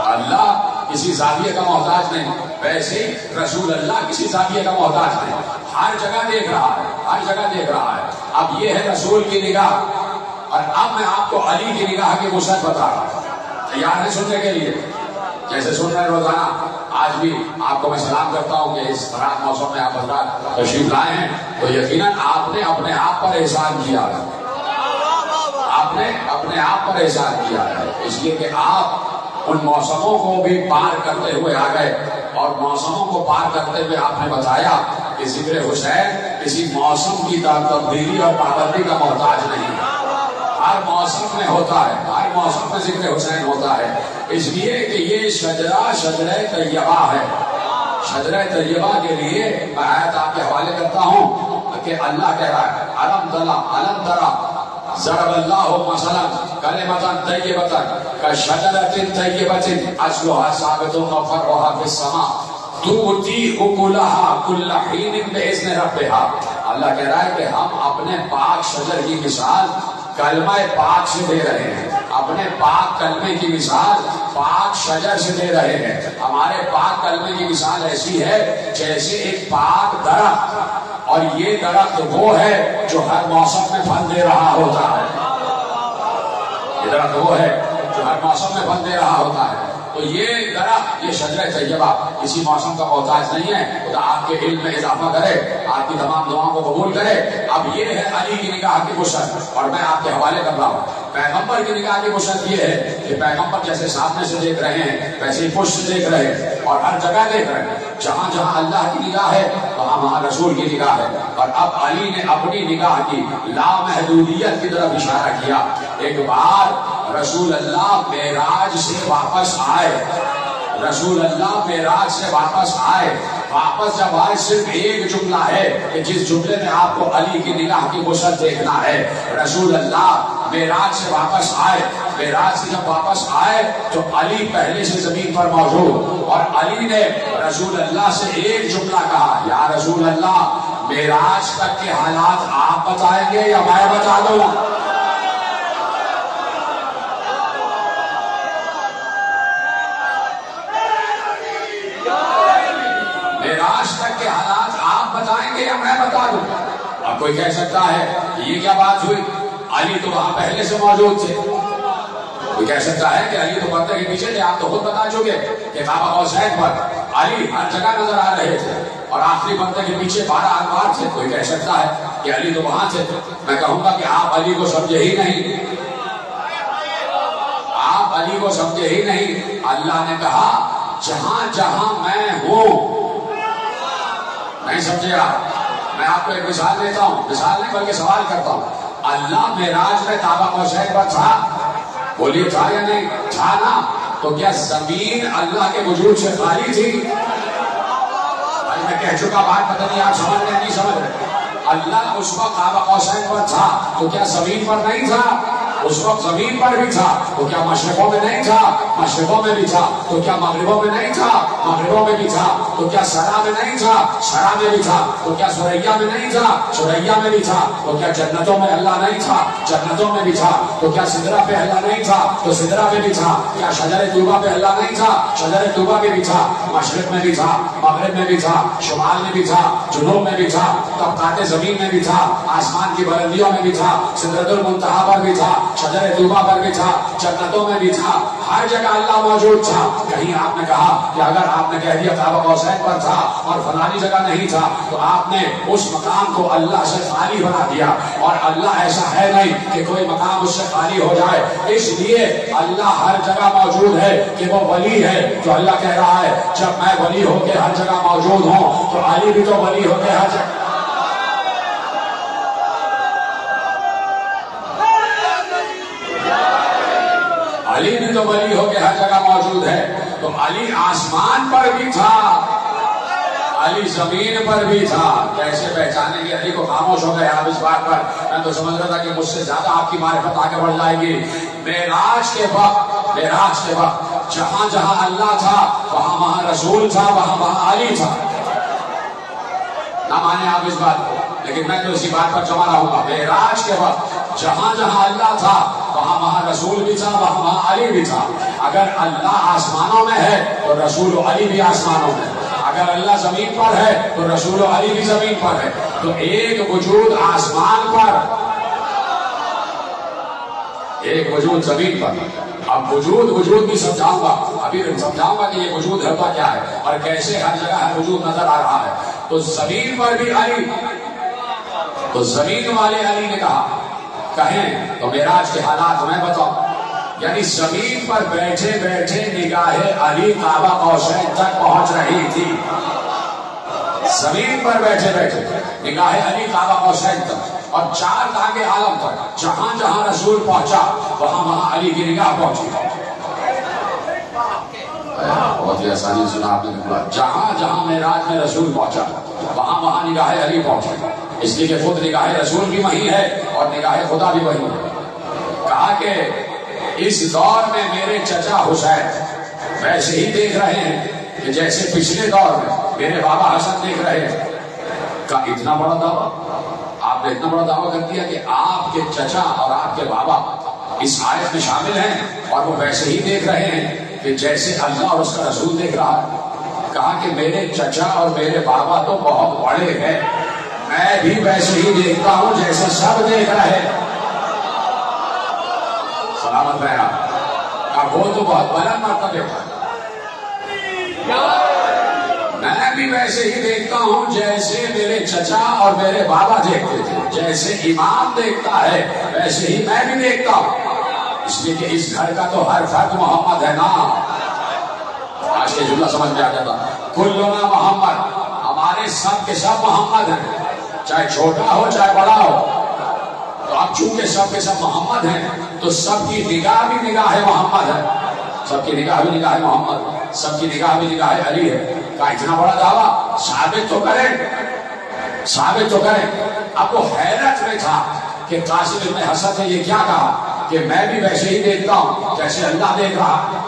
اللہ کسی زاویے کا محتاج نہیں, ویسے ہی رسول اللہ کسی زاویے کا محتاج نہیں. ہر جگہ دیکھ رہا ہے, ہر جگہ دیکھ رہا ہے. اب یہ ہے رسول کی نگاہ, اور اب میں آپ کو علی کی نگاہ کی وسعت بتا رہا ہوں. تیار ہے سننے کے لیے؟ جیسے سن رہے روزانہ, آج بھی آپ کو میں سلام کرتا ہوں کہ اس خراب موسم میں آپ حضرات تشریف لائے ہیں, تو یقیناً آپ نے اپنے آپ پر احسان کیا ہے, آپ نے اپنے آپ پر احسان کیا ہے, اس لیے کہ آپ ان موسموں کو بھی پار کرتے ہوئے آ گئے, اور موسموں کو پار کرتے ہوئے آپ نے بتایا کہ ذکر حسین کسی موسم کی تبدیلی اور پابندی کا محتاج نہیں ہے. ہر موسم میں ہوتا ہے, ہر موسم میں ذکر حسین ہوتا ہے, اس لیے کہ یہ شجرہ طیبہ ہے. شجرہ طیبہ کے لیے میں آیت آپ کے حوالے کرتا ہوں کہ اللہ کہہ رہا ہے علم ترا ضرب اللہ مثلا کلمۃ طیبۃ کشجرۃ طیبۃ اصلها ثابت وفرعها فی السماء تؤتی اکلها کل حین باذن ربها. اللہ کہہ رہا ہے کہ ہم اپنے پاک شجر کی مثال کلمہ پاک سے دے رہے ہیں، اپنے پاک کلمے کی مثال پاک شجر سے دے رہے ہیں. ہمارے پاک کلمے کی مثال ایسی ہے جیسے ایک پاک درخت، اور یہ درخت وہ ہے جو ہر موسم میں پھل دے رہا ہوتا ہے. یہ درخت وہ ہے جو ہر موسم میں پھل دے رہا ہوتا ہے. تو یہ درخت، یہ شجرہ طیبہ کسی موسم کا محتاج نہیں ہے. خدا آپ کے علم میں اضافہ کرے، آپ کی تمام دعاؤں کو قبول کرے. اب یہ ہے علی کی نگاہ کی وسعت، اور میں آپ کے حوالے کر رہا ہوں پیغمبر کی نگاہ کی وسعت یہ ہے کہ پیغمبر جیسے سامنے سے دیکھ رہے ہیں ویسے ہی پشت سے دیکھ رہے ہیں اور ہر جگہ دیکھ رہے ہیں. جہاں جہاں اللہ کی نگاہ ہے وہاں وہاں رسول کی نگاہ ہے. اور اب علی نے اپنی نگاہ کی لامحدودیت کی طرف اشارہ کیا. ایک بار رسول اللہ معراج سے واپس آئے، رسول اللہ معراج سے واپس آئے. واپس جب آئے صرف ایک جملہ ہے کہ جس جملے میں آپ کو علی کی نگاہ کی وسعت دیکھنا ہے. رسول اللہ معراج سے واپس آئے، معراج سے جب واپس آئے تو علی پہلے سے زمین پر موجود، اور علی نے رسول اللہ سے ایک جملہ کہا، یا رسول اللہ معراج تک کے حالات آپ بتائیں گے یا میں بتا دوں؟ معراج تک کے حالات آپ بتائیں گے یا میں بتا دوں؟ اب کوئی کہہ سکتا ہے یہ کیا بات ہوئی، علی تو وہاں پہلے سے موجود تھے. کوئی کہہ سکتا ہے کہ علی تو پردے کے پیچھے تھے، آپ تو خود بتا چکے کہ قاب قوسین پر علی ہر جگہ نظر آ رہے تھے اور آخری پردے کے پیچھے 12 انوار تھے. کوئی کہہ سکتا ہے کہ علی تو وہاں تھے. میں کہوں گا کہ آپ علی کو سمجھے ہی نہیں، آپ علی کو سمجھے ہی نہیں. اللہ نے کہا جہاں جہاں میں ہوں. نہیں سمجھے آپ؟ میں آپ کو ایک مثال دیتا ہوں، مثال نہیں بلکہ سوال کرتا ہوں. اللہ معراج میں قاب قوسین پر تھا؟ بولیے تھا یا نہیں تھا نا؟ تو کیا زمین اللہ کے وجود سے خالی تھی؟ بھائی میں کہہ چکا بات، پتہ نہیں آپ سمجھ رہے نہیں سمجھ رہے. اللہ اس وقت قاب قوسین پر تھا تو کیا زمین پر نہیں تھا؟ اس وقت زمین پر بھی تھا تو کیا مشرقوں میں نہیں تھا؟ مشرقوں میں بھی تھا. تو کیا مغربوں میں نہیں تھا؟ مغربوں میں بھی تھا. تو کیا سرا میں نہیں تھا؟ سرا میں بھی تھا. تو کیا سریا میں نہیں تھا؟ سریا میں بھی تھا. تو کیا جنتوں میں اللہ نہیں تھا؟ جنتوں میں بھی تھا. تو کیا سدرا پہ اللہ نہیں تھا؟ تو سدرا میں بھی تھا. کیا شجر طوبہ پہ اللہ نہیں تھا؟ شجر طوبہ میں بھی تھا. مشرق میں بھی تھا، مغرب میں بھی تھا، شمال میں بھی تھا، جنوب میں بھی تھا، طبقات زمین میں بھی تھا، آسمان کی بلندیوں میں بھی تھا، سدرۃ المنتہا پر بھی تھا، شجر طوبہ پر بھی تھا، جنتوں میں بھی تھا. ہر جگہ اللہ موجود تھا. کہیں آپ نے کہا کہ اگر آپ نے کہہ دیا قاب قوسین پر تھا اور فلانی جگہ نہیں تھا تو آپ نے اس مقام کو اللہ سے خالی بنا دیا. اور اللہ ایسا ہے نہیں کہ کوئی مقام اس سے خالی ہو جائے. اس لیے اللہ ہر جگہ موجود ہے کہ وہ ولی ہے. تو اللہ کہہ رہا ہے جب میں ولی ہو کے ہر جگہ موجود ہوں تو علی بھی تو ولی ہو کے ہر جگہ. علی بھی تو ولی ہو کے ہر جگہ موجود ہے. تو علی آسمان پر بھی تھا، علی زمین پر بھی تھا. کیسے پہچانیں گے علی کو؟ خاموش ہو گئے آپ اس بات پر. میں تو سمجھ رہا تھا کہ مجھ سے زیادہ آپ کی معرفت آگے بڑھ جائے گی. معراج کے وقت جہاں جہاں اللہ تھا وہاں وہاں رسول تھا، وہاں وہاں علی تھا. نہ مانے آپ اس بات کو، لیکن میں تو اسی بات پر جمع رہوں گا. معراج کے وقت جہاں جہاں اللہ تھا وہاں وہاں رسول بھی تھا، وہاں وہاں علی بھی تھا. اگر اللہ آسمانوں میں ہے تو رسول و علی بھی آسمانوں میں. اگر اللہ زمین پر ہے تو رسول و علی بھی زمین پر ہے. تو ایک وجود آسمان پر، ایک وجود زمین پر. اب وجود بھی سمجھاؤں گا، ابھی سمجھاؤں گا کہ یہ وجود ہوتا کیا ہے اور کیسے ہر جگہ ہر وجود نظر آ رہا ہے. تو زمین پر بھی علی، تو زمین والے علی نے کہا کہیں تو معراج کے حالات میں بتاؤں. یعنی زمین پر بیٹھے بیٹھے نگاہ علی قاب قوسین تک پہنچ رہی تھی. زمین پر بیٹھے بیٹھے نگاہ علی قاب قوسین تک اور 4 تاغ عالم تک جہاں جہاں رسول پہنچا وہاں وہاں علی کی نگاہ پہنچی. بہت ہی آسانی سے سنا آپ نے بولا. جہاں جہاں معراج میں رسول پہنچا وہاں وہاں نگاہ علی پہنچا، اس لیے کہ خود نگاہ رسول بھی وہی ہے اور نگاہ خدا بھی وہی ہے. کہا کہ اس دور میں میرے چچا حسین ویسے ہی دیکھ رہے ہیں کہ جیسے پچھلے دور میں میرے بابا حسن دیکھ رہے ہیں. کا اتنا بڑا دعویٰ آپ نے اتنا بڑا دعویٰ کر دیا کہ آپ کے چچا اور آپ کے بابا اس آیت میں شامل ہیں اور وہ ویسے ہی دیکھ رہے ہیں کہ جیسے اللہ اور اس کا رسول دیکھ رہا ہے. کہا کہ میرے چچا اور میرے بابا تو بہت بڑے ہیں، میں بھی ویسے ہی دیکھتا ہوں جیسے سب دیکھ رہے ہیں. سلامت رہے آپ. وہ تو بہت بلند مرتبہ ہے. میں بھی ویسے ہی دیکھتا ہوں جیسے میرے چچا اور میرے بابا دیکھتے تھے. جیسے امام دیکھتا ہے ویسے ہی میں بھی دیکھتا ہوں، اس لیے کہ اس گھر کا تو ہر فرد محمد ہے نا. آج کے جملہ سمجھ میں آ جاتا. کلنا محمد، ہمارے سب کے سب محمد ہیں، چاہے چھوٹا ہو چاہے بڑا ہو. تو اب چونکہ سب کے سب محمد ہیں تو سب کی نگاہ بھی نگاہ محمد ہے، سب کی نگاہ بھی نگاہ محمد، سب کی نگاہ بھی نگاہ علی ہے. کا اتنا بڑا دعویٰ ثابت تو کریں، ثابت تو کریں. اب وہ حیرت میں تھا کہ قاسم ابن حسن نے یہ کیا کہا کہ میں بھی ویسے ہی دیکھتا ہوں جیسے اللہ دیکھ رہا ہے،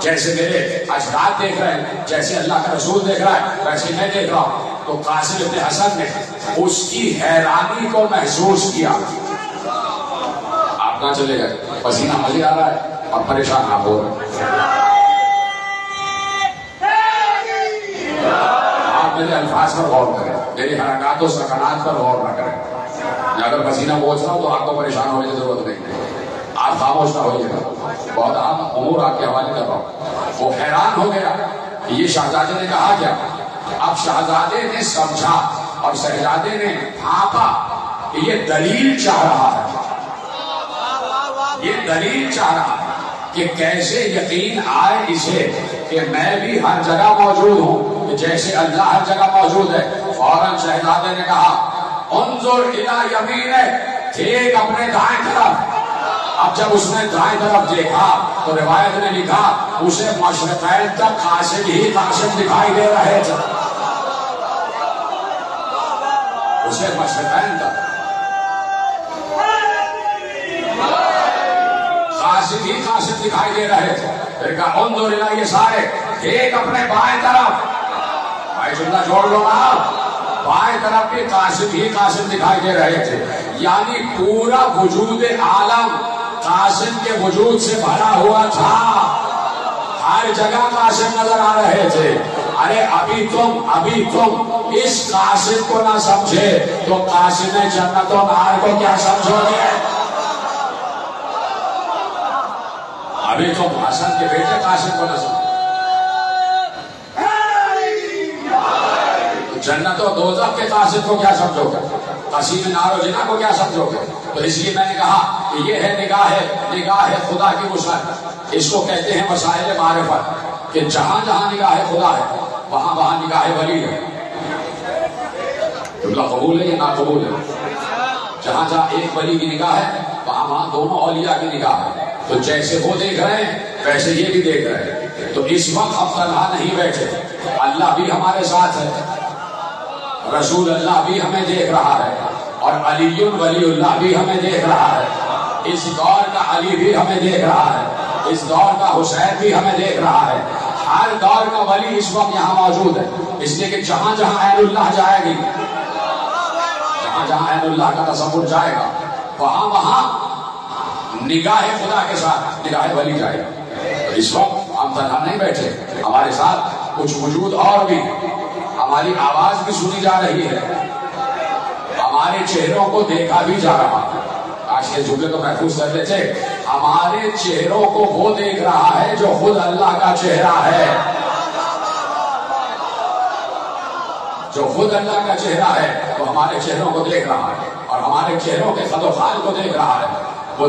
جیسے میرے اجداد دیکھ رہے ہیں، جیسے اللہ کا رسول دیکھ رہا ہے ویسے میں دیکھ رہا ہوں. تو قاسم ابن حسن نے اس کی حیرانی کو محسوس کیا. آپ نہ چلے گئے، پسینہ مزے آ رہا ہے اور پریشان آپ ہو رہے ہیں. آپ میرے الفاظ پر غور کریں، میری حرکات و سکنات پر غور نہ کریں. اگر پسینہ پہنچ رہا ہو تو آپ کو پریشان ہونے کی ضرورت نہیں، آپ خاموش نہ ہوئیے گا. بہت اہم امور آپ کے حوالے کر رہا ہوں. وہ حیران ہو گیا کہ یہ شہزادے نے کہا کیا. اب شہزادے نے سمجھا اور شہزادے نے بھانپا کہ یہ دلیل چاہ رہا ہے، یہ دلیل چاہ رہا ہے کہ کیسے یقین آئے اسے کہ میں بھی ہر جگہ موجود ہوں کہ جیسے اللہ ہر جگہ موجود ہے. فوراً شہزادے نے کہا انظر الی یمینک، دیکھ اپنے دائیں طرف. اب جب اس نے دائیں طرف دیکھا تو روایت نے لکھا اسے مشرقین تک قاسم ہی قاسم دکھائی دے رہے تھے. اسے مشرقین تک قاسم ہی قاسم دکھائی دے رہے تھے. پھر کہا انظر الی، یہ سارے دیکھ اپنے بائیں طرف. بھائی جملہ جوڑ لو نا، بائیں طرف بھی قاسم ہی قاسم دکھائی دے رہے تھے. یعنی پورا وجود عالم قاسم کے وجود سے بھرا ہوا تھا، ہر جگہ قاسم نظر آ رہے تھے. ارے ابھی تم اس قاسم کو نہ سمجھے تو قاسم جنت و نار کو کیا سمجھو گے. ابھی تم حسن کے بیٹے قاسم کو نہ سمجھو تو جنت و دوزخ کے قاسم کو کیا سمجھو گے، قاسم نار و جنہ کو کیا سمجھو گے. تو اس لیے میں نے کہا کہ یہ ہے نگاہ خدا کی وسعت. اس کو کہتے ہیں مسائل معرفت، کہ جہاں جہاں نگاہ خدا ہے وہاں وہاں نگاہ ولی ہے. جملہ قبول ہے یا ناقبول ہے؟ جہاں جہاں ایک ولی کی نگاہ ہے وہاں وہاں دونوں اولیاء کی نگاہ ہے. تو جیسے وہ دیکھ رہے ہیں ویسے یہ بھی دیکھ رہے ہیں. تو اس وقت ہم تنہا نہیں بیٹھے، اللہ بھی ہمارے ساتھ ہے، رسول اللہ بھی ہمیں دیکھ رہا ہے، اور علی ولی اللہ بھی ہمیں دیکھ رہا ہے. اس دور کا علی بھی ہمیں دیکھ رہا ہے، اس دور کا حسین بھی ہمیں دیکھ رہا ہے. ہر دور کا ولی اس وقت یہاں موجود ہے. اس لیے کہ جہاں جہاں عین اللہ جائے گی، جہاں جہاں عین اللہ کا تصور جائے گا وہاں وہاں نگاہ خدا کے ساتھ نگاہ ولی جائے گا. تو اس وقت ہم تنہا نہیں بیٹھے، ہمارے ساتھ کچھ وجود اور بھی، ہماری آواز بھی سنی جا رہی ہے، ہمارے چہروں کو دیکھا بھی جا رہا ہے. آج کے جملے کو محفوظ کر لیتے، ہمارے چہروں کو وہ دیکھ رہا ہے جو خود اللہ کا چہرہ ہے، جو خود اللہ کا چہرہ ہے وہ ہمارے چہروں کو دیکھ رہا ہے اور ہمارے چہروں کے خد و خال کو دیکھ رہا ہے. وہ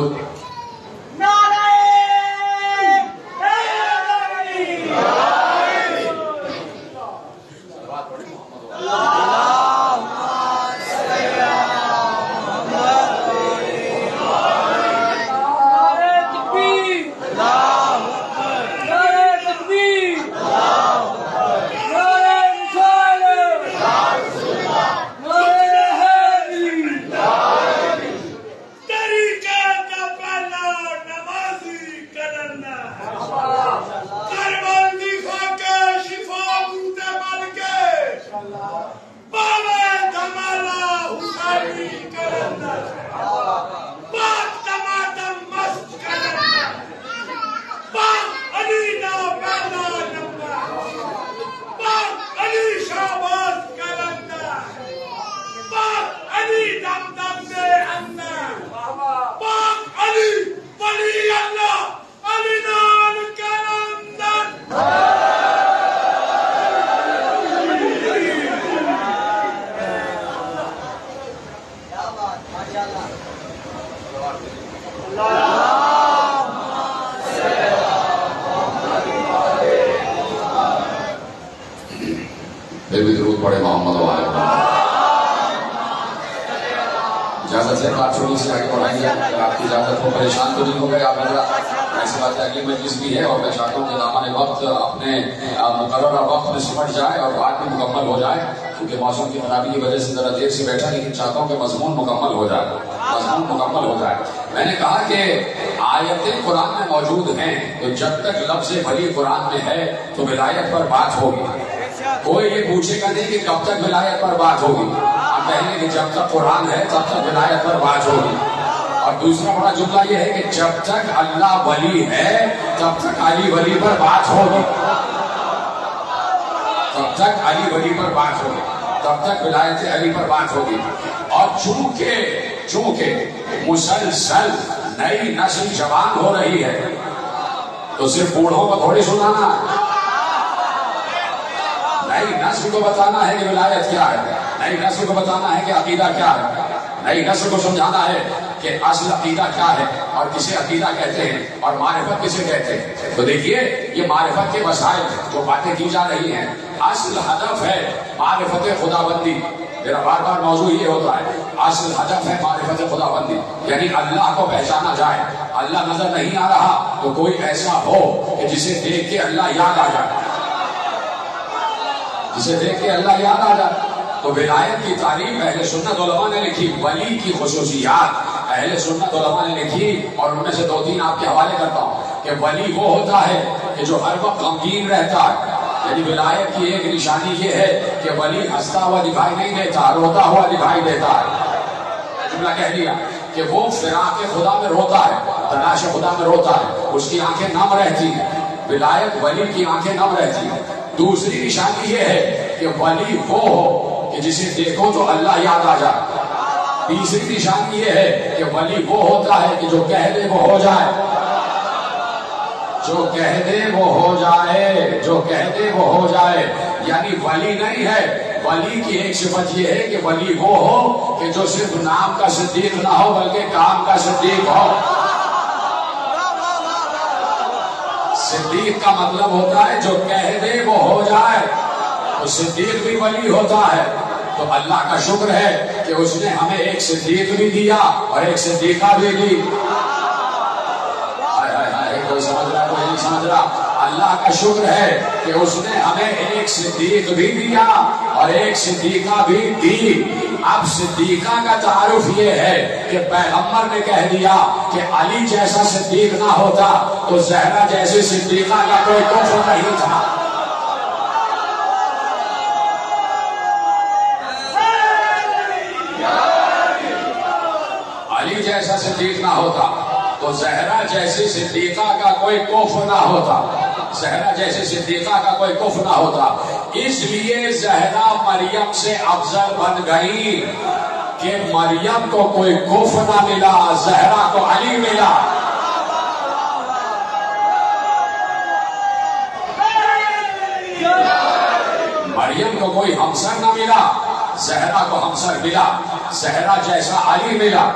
بات چھوٹی سی آگے بڑھائیں گے اگر آپ کی اجازت ہو. پریشان تو نہیں ہو گئے آپ حضرات؟ ایسی بات ہے اگلی مجلس بھی ہے اور میں چاہتا ہوں کہ دامن وقت اپنے مقررہ وقت میں سمٹ جائے اور بات بھی مکمل ہو جائے، کیونکہ موسم کی خرابی کی وجہ سے ذرا دیر سے بیٹھا، لیکن چاہتا ہوں کہ مضمون مکمل ہو جائے، مضمون مکمل ہو جائے. میں نے کہا کہ آیتیں قرآن میں موجود ہیں تو جب تک لفظ ولی قرآن میں ہے تو ولایت پر بات ہوگی. کوئی یہ پوچھے گا نہیں کہ کب تک ولایت پر بات ہوگی، ہم کہیں گے کہ جب تک قرآن ہے تب تک ولایت پر بات ہوگی. اور دوسرا بڑا جملہ یہ ہے کہ جب تک اللہ ولی ہے تب تک علی ولی پر بات ہوگی، تب تک علی ولی پر بات ہوگی، تب تک ولایت علی پر بات ہوگی. اور چونکہ مسلسل نئی نسل جوان ہو رہی ہے تو صرف بوڑھوں کو تھوڑی سنانا ہے، نئی نسل کو بتانا ہے کہ ولایت کیا ہے، نئی نسل کو بتانا ہے کہ عقیدہ کیا ہے، نئی نسل کو سمجھانا ہے کہ اصل عقیدہ کیا ہے اور کسے عقیدہ کہتے ہیں اور معرفت کسے کہتے ہیں. تو دیکھیے یہ معرفت کے وسائل جو باتیں کی جا رہی ہیں، اصل ہدف ہے معرفت خدا بندی. میرا بار بار موضوع یہ ہوتا ہے، اصل ہدف ہے معرفت خدا بندی، یعنی اللہ کو پہچانا جائے. اللہ نظر نہیں آ رہا تو کوئی ایسا ہو کہ جسے دیکھ کے اللہ یاد آ جائے، جسے دیکھ کے اللہ یاد آ جائے. تو ولایت کی تعریف اہل سنت علماء نے لکھی، ولی کی خصوصیات اہل سنت علماء نے لکھی، اور ان میں سے 2-3 آپ کے حوالے کرتا ہوں. کہ ولی وہ ہوتا ہے کہ جو ہر وقت غمگین رہتا ہے، یعنی ولایت کی ایک نشانی یہ ہے کہ ولی ہنستا ہوا دکھائی نہیں دیتا، روتا ہوا دکھائی دیتا ہے. جملہ کہہ دیا کہ وہ فراق خدا میں روتا ہے، تلاش خدا میں روتا ہے، اس کی آنکھیں نم رہتی ہیں. ولایت ولی کی آنکھیں نم رہتی ہیں. دوسری نشانی یہ ہے کہ ولی وہ ہو کہ جسے دیکھو تو اللہ یاد آ جائے. تیسری نشانی یہ ہے کہ ولی وہ ہوتا ہے کہ جو کہہ دے وہ ہو جائے، جو کہہ دے وہ ہو جائے، جو کہہ دے وہ ہو جائے. یعنی ولی نہیں ہے، ولی کی ایک صفت یہ ہے کہ ولی وہ ہو کہ جو صرف نام کا صدیق نہ ہو بلکہ کام کا صدیق ہو. صدیق کا مطلب ہوتا ہے جو کہہ دے وہ ہو جائے، تو صدیق بھی ولی ہوتا ہے. تو اللہ کا شکر ہے کہ اس نے ہمیں ایک صدیق بھی دیا اور ایک صدیقہ بھی دی. کوئی سمجھ رہا کوئی نہیں سمجھ رہا؟ اللہ کا شکر ہے کہ اس نے ہمیں ایک صدیق بھی دیا اور ایک صدیقہ بھی دی. اب صدیقہ کا تعارف یہ ہے کہ پیغمبر نے کہہ دیا کہ علی جیسا صدیق نہ ہوتا تو زہرا جیسے صدیقہ کا کوئی کفر نہیں تھا. علی جیسا صدیق نہ ہوتا تو زہرا جیسے صدیقہ کا کوئی کفر نہ ہوتا، زہرا جیسے صدیقہ کا کوئی کفر نہ ہوتا. اس لیے زہرا مریم سے افضل بن گئی کہ مریم کو کوئی کفر نہ ملا، زہرا کو علی ملا. مریم کو کوئی ہمسر نہ ملا، زہرا کو ہمسر ملا. زہرا جیسا علی ملا،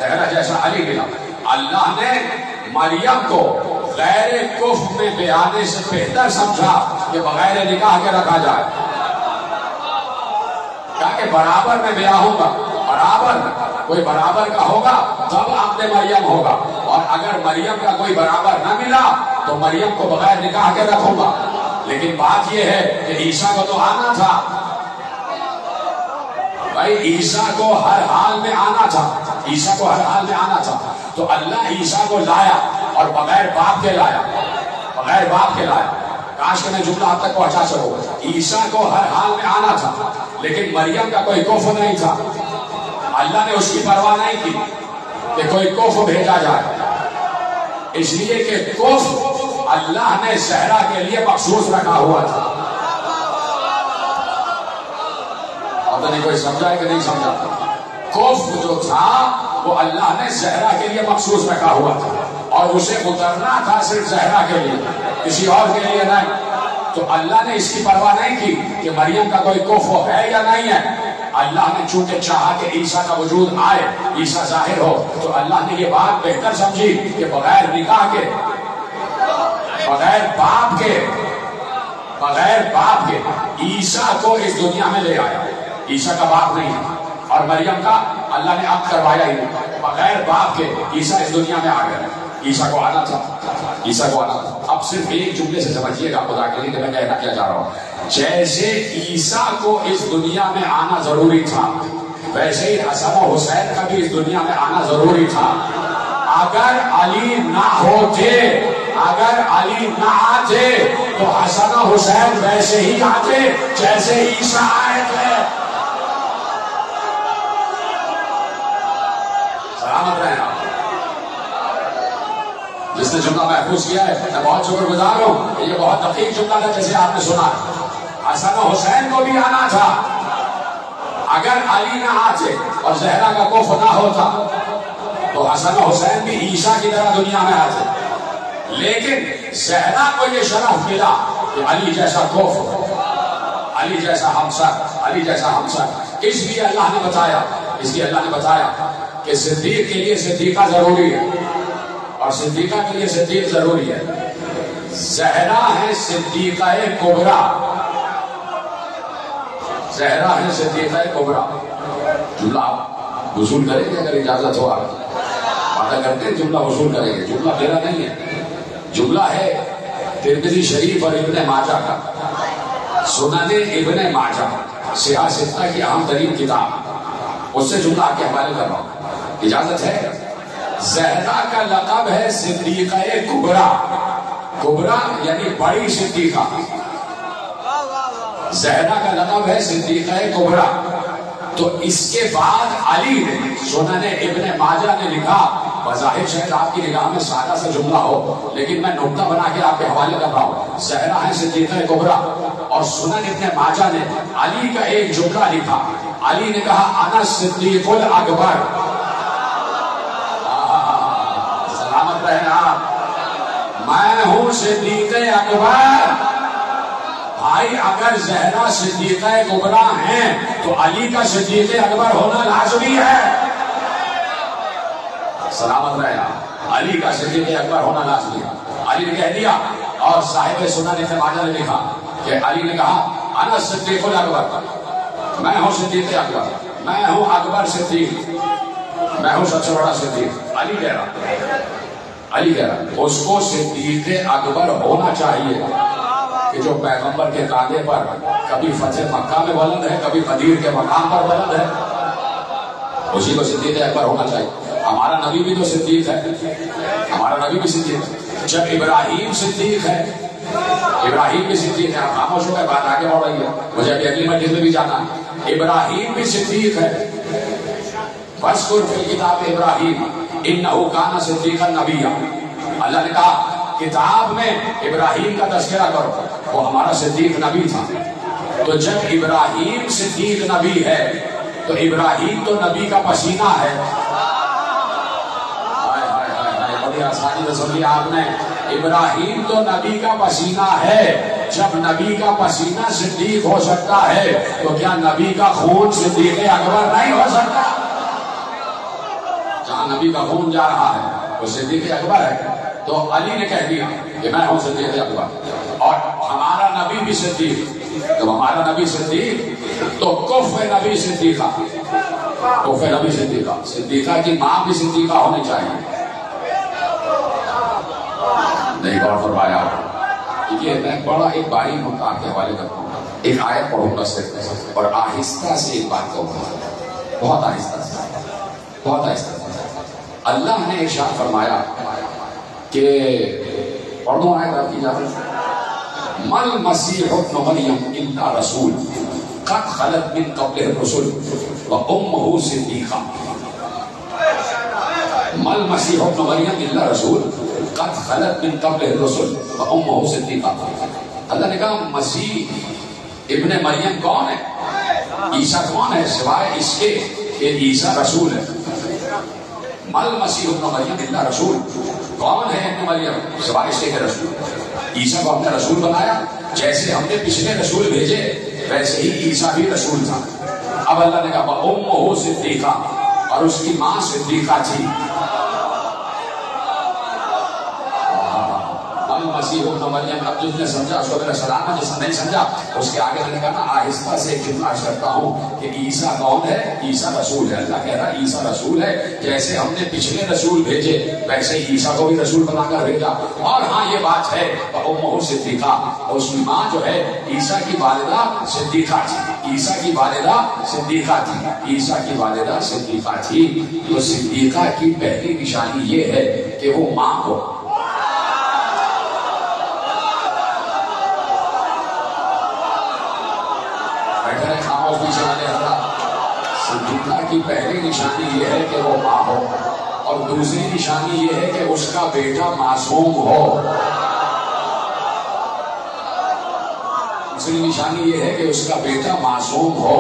زہرا جیسا علی ملا. اللہ نے مریم کو غیر کفر میں بیانے سے بہتر سمجھا کہ بغیر نکاح کے رکھا جائے، تاکہ برابر میں بیاہ ہوگا، برابر کوئی برابر کا ہوگا تب عقد مریم ہوگا، اور اگر مریم کا کوئی برابر نہ ملا تو مریم کو بغیر نکاح کے رکھوں گا. لیکن بات یہ ہے کہ عیسیٰ کو تو آنا تھا بھائی، عیسیٰ کو ہر حال میں آنا تھا، عیسیٰ کو ہر حال میں آنا تھا. تو اللہ عیسیٰ کو لایا اور بغیر باپ کے لایا، بغیر باپ کے لایا. کاش کہ میں جملہ آپ تک پہنچا سکوں. عیسیٰ کو ہر حال میں آنا تھا لیکن مریم کا کوئی کفر نہیں تھا. اللہ نے اس کی پرواہ نہیں کی کہ کوئی کفر بھیجا جائے، اس لیے کہ کفر اللہ نے زہرا کے لیے مخصوص رکھا ہوا تھا. پتہ نہیں کوئی سمجھا ہے کہ نہیں سمجھا؟ کفر جو تھا وہ اللہ نے زہرا کے لیے مخصوص رکھا ہوا تھا اور اسے اترنا تھا صرف زہرا کے لیے، کسی اور کے لیے نہیں. تو اللہ نے اس کی پرواہ نہیں کی کہ مریم کا کوئی کفر ہے یا نہیں ہے. اللہ نے چونکہ چاہا کہ عیسیٰ کا وجود آئے، عیسیٰ ظاہر ہو، تو اللہ نے یہ بات بہتر سمجھی کہ بغیر نکاح کے، بغیر باپ کے، بغیر باپ کے عیسیٰ کو اس دنیا میں لے آیا. عیسیٰ کا باپ نہیں ہے اور مریم کا اللہ نے عقد کروایا ہی نہیں. بغیر باپ کے عیسیٰ اس دنیا میں آ گئے. عیسیٰ کو آنا تھا, عیسیٰ کو آنا تھا. اب صرف ایک جملے سے سمجھیے گا خدا کے لیے کہ میں کہنا کیا چاہ رہا ہوں. جیسے عیسیٰ کو اس دنیا میں آنا ضروری تھا, ویسے ہی حسن و حسین کا بھی اس دنیا میں آنا ضروری تھا. اگر علی نہ ہوتے, اگر علی نہ آتے تو حسن و حسین ویسے ہی آتے جیسے عیسیٰ آئے تھے. سلامت رہنا. جس نے جملہ محفوظ کیا ہے میں بہت شکر گزار ہوں. یہ بہت دقیق جملہ تھا جیسے آپ نے سنا. حسن و حسین کو بھی آنا تھا. اگر علی نہ آتے اور زہرا کا کوف نہ ہوتا تو حسن و حسین بھی عیسیٰ کی طرح دنیا میں آتے. لیکن زہرا کو یہ شرف ملا کہ علی جیسا کوف, علی جیسا ہمسر, علی جیسا ہمسر. اس لیے اللہ نے بتایا, اس لیے اللہ نے بتایا کہ صدیق کے لیے صدیقہ ضروری ہے اور صدیقہ کے لیے صدیق ضروری ہے. زہرا ہے صدیقہ کبریٰ, زہرا ہے صدیقہ کبریٰ. جملہ آپ وصول کریں گے اگر اجازت ہو. آپ وعدہ کرتے ہیں جملہ وصول کریں گے. جملہ میرا نہیں ہے, جملہ ہے ترمذی شریف اور ابن ماجہ کا. سنن ابن ماجہ سیاہ ستہ کی اہم ترین کتاب, اس سے جملہ آپ کے حوالے کر رہا ہوں. اجازت ہے. زہرا کا لقب ہے صدیقہ کبریٰ. کبریٰ یعنی بڑی صدیقہ. زہرا کا لقب ہے صدیقہ کبریٰ. تو اس کے بعد علی نے سنن ابن ماجہ نے لکھا, بظاہر شاید آپ کی نگاہ میں سادہ سا جملہ ہو لیکن میں نقطہ بنا کے آپ کے حوالے کر رہا ہوں. زہرا ہے صدیقہ کبریٰ اور سنن ابن ماجہ نے علی کا ایک جملہ لکھا. علی نے کہا انا صدیق الاکبر. سلامت رہنا, میں ہوں صدیق اکبر. بھائی اگر زہرا صدیقہ کبریٰ ہیں تو علی کا صدیق اکبر ہونا لازمی ہے. سلامت رہنا, علی کا صدیق اکبر ہونا لازمی ہے. علی نے کہہ دیا اور صاحب سنن ابن ماجہ نے لکھا کہ علی نے کہا انا صدیق الاکبر, میں ہوں صدیق اکبر, میں ہوں اکبر صدیق, میں ہوں سب سے بڑا صدیق. علی کہہ رہا, علی کہہ رہا اس کو صدیق اکبر ہونا چاہیے کہ جو پیغمبر کے کاندھے پر کبھی فتح مکہ میں بلند ہے, کبھی غدیر کے مقام پر بلند ہے, اسی کو صدیق اکبر ہونا چاہیے. ہمارا نبی بھی تو صدیق ہے, ہمارا نبی بھی صدیق ہے. جب ابراہیم صدیق ہے, ابراہیم بھی صدیق ہے. آپ خاموش ہو گئے, بات آگے بڑھ رہی ہے, مجھے ابھی اگلی مجلس میں بھی جانا ہے. ابراہیم بھی صدیق ہے. فاذکر فی الکتاب ابراہیم انہ کان صدیقا نبیا. اللہ نے کہا کتاب میں ابراہیم کا تذکرہ کرو, وہ ہمارا صدیق نبی تھا. تو جب ابراہیم صدیق نبی ہے تو ابراہیم تو نبی کا پسینہ ہے. بڑی آسانی سے سمجھیے آپ نے, ابراہیم تو نبی کا پسینہ ہے. جب نبی کا پسینہ صدیق ہو سکتا ہے تو کیا نبی کا خون صدیق اکبر نہیں ہو سکتا؟ جہاں نبی کا خون جا رہا ہے وہ صدیق اکبر ہے. تو علی نے کہہ دیا کہ میں ہوں صدیق اکبر, اور ہمارا نبی بھی صدیق. جب ہمارا نبی صدیق تو کف نبی صدیقہ, کف نبی صدیقہ. صدیقہ کی ماں بھی صدیقہ ہونی چاہیے. نہیں غور فرمایا. کیونکہ میں بڑا ایک باریک نقطہ آپ کے حوالے کرتا ہوں. ایک آیت پڑھوں گا صرف اور آہستہ سے ایک بات کہوں گا, بہت آہستہ سے, بہت آہستہ سے. اللہ نے ارشاد فرمایا کہ پڑھ دوں آیت آپ کی اجازت. مل مسیح ابن مریم الا رسول قد خلت من قبلہ الرسل وامہ صدیقہ. مل مسیح ابن مریم الا رسول قد خلت من قبلہ الرسل وامہ صدیقہ. اللہ نے کہا مسیح ابن مریم کون ہے, عیسیٰ کون ہے سوائے اس کے کہ عیسیٰ رسول ہے. مل مسیح ابن مریم الا رسول, کون ہے ابن مریم سوائے اس کے رسول. عیسیٰ کو ہم نے رسول بنایا, جیسے ہم نے پچھلے رسول بھیجے ویسے ہی عیسیٰ بھی رسول تھا. اب اللہ نے کہا امہ صدیقہ, اور اس کی ماں صدیقہ تھی. المسیح ابن مریم، اب جس نے سمجھا اس کو میرا سلام ہے، جس نے نہیں سمجھا اس کے آگے میں نے کہا آہستہ سے ایک جملہ کرتا ہوں کہ عیسیٰ کون ہے؟ عیسیٰ رسول ہے۔ اللہ کہہ رہا ہے عیسیٰ رسول ہے، جیسے ہم نے پچھلے رسول بھیجے ویسے ہی عیسیٰ کو بھی رسول بنا کر بھیجا۔ اور ہاں یہ بات ہے امہ صدیقہ، اس کی ماں جو ہے عیسیٰ کی والدہ صدیقہ تھی، عیسیٰ کی والدہ صدیقہ تھی، عیسیٰ کی والدہ صدیقہ تھی۔ تو صدیقہ کی پہلی نشانی یہ ہے کہ وہ ماں ہو۔ صدیقہ کی پہلی نشانی یہ ہے کہ وہ ماں ہو، اور دوسری نشانی یہ ہے کہ اس کا بیٹا معصوم ہو۔ دوسری نشانی یہ ہے کہ اس کا بیٹا معصوم ہو،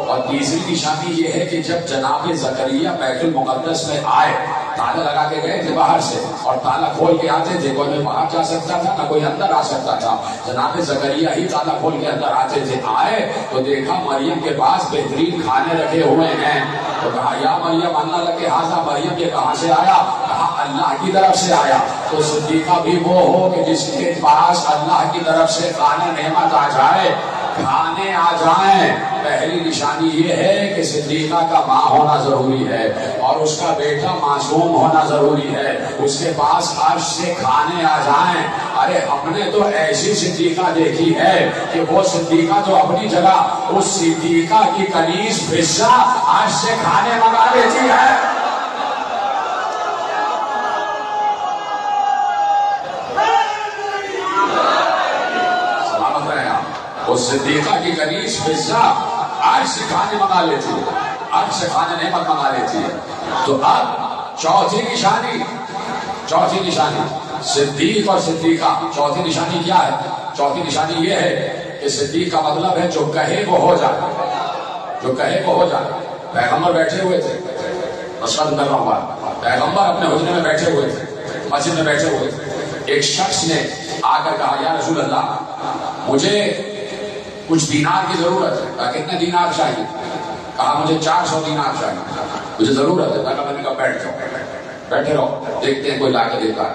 اور تیسری نشانی یہ ہے کہ جب جناب زکریا بیت المقدس میں آئے، تالا لگا کے گئے تھے باہر سے اور تالا کھول کے آتے تھے، کوئی باہر جا سکتا تھا نہ کوئی اندر آ سکتا تھا، جناب زکریا ہی تالا کھول کے اندر آتے تھے۔ آئے تو دیکھا مریم کے پاس بہترین کھانے رکھے ہوئے ہیں، تو کہا یا مریم انا لک ھذا، مریم یہ کہاں سے آیا؟ کہا اللہ کی طرف سے آیا۔ تو صدیقہ بھی وہ ہو کہ جس کے پاس اللہ کی طرف سے کھانے نعمت آ جائے، کھانے آ جائیں۔ پہلی نشانی یہ ہے کہ صدیقہ کا ماں ہونا ضروری ہے، اور اس کا بیٹا معصوم ہونا ضروری ہے، اس کے پاس عرش سے کھانے آ جائیں۔ ارے ہم نے تو ایسی صدیقہ دیکھی ہے کہ وہ صدیقہ جو اپنی جگہ اس صدیقہ کی کنیز حصہ عرش سے کھانے منگا لیتی ہے۔ اس صدیقہ کی کنیز حصہ عرش سے کھانے منگا لیتی ہے، عرش سے کھانے نعمت منگا لیتی ہے۔ تو اب چوتھی نشانی صدیق اور صدیقہ۔ چوتھی نشانی کیا ہے؟ چوتھی نشانی یہ ہے کہ صدیق کا مطلب ہے جو کہے وہ ہو جائے، جو کہے وہ ہو جائے۔ پیغمبر بیٹھے ہوئے تھے، مشہد کر رہا ہوں، پیغمبر اپنے حجرے میں بیٹھے ہوئے تھے، مسجد میں بیٹھے ہوئے تھے، ایک شخص نے آ کر کہا یا رسول اللہ مجھے کچھ دینار کی ضرورت ہے۔ کہا کتنے دینار چاہیے؟ کہا مجھے 400 دینار چاہیے، مجھے ضرورت ہے۔ کہا میں نے کہا بیٹھ جاؤ، بیٹھے رہو، دیکھتے ہیں کوئی لا کے دیتا ہے۔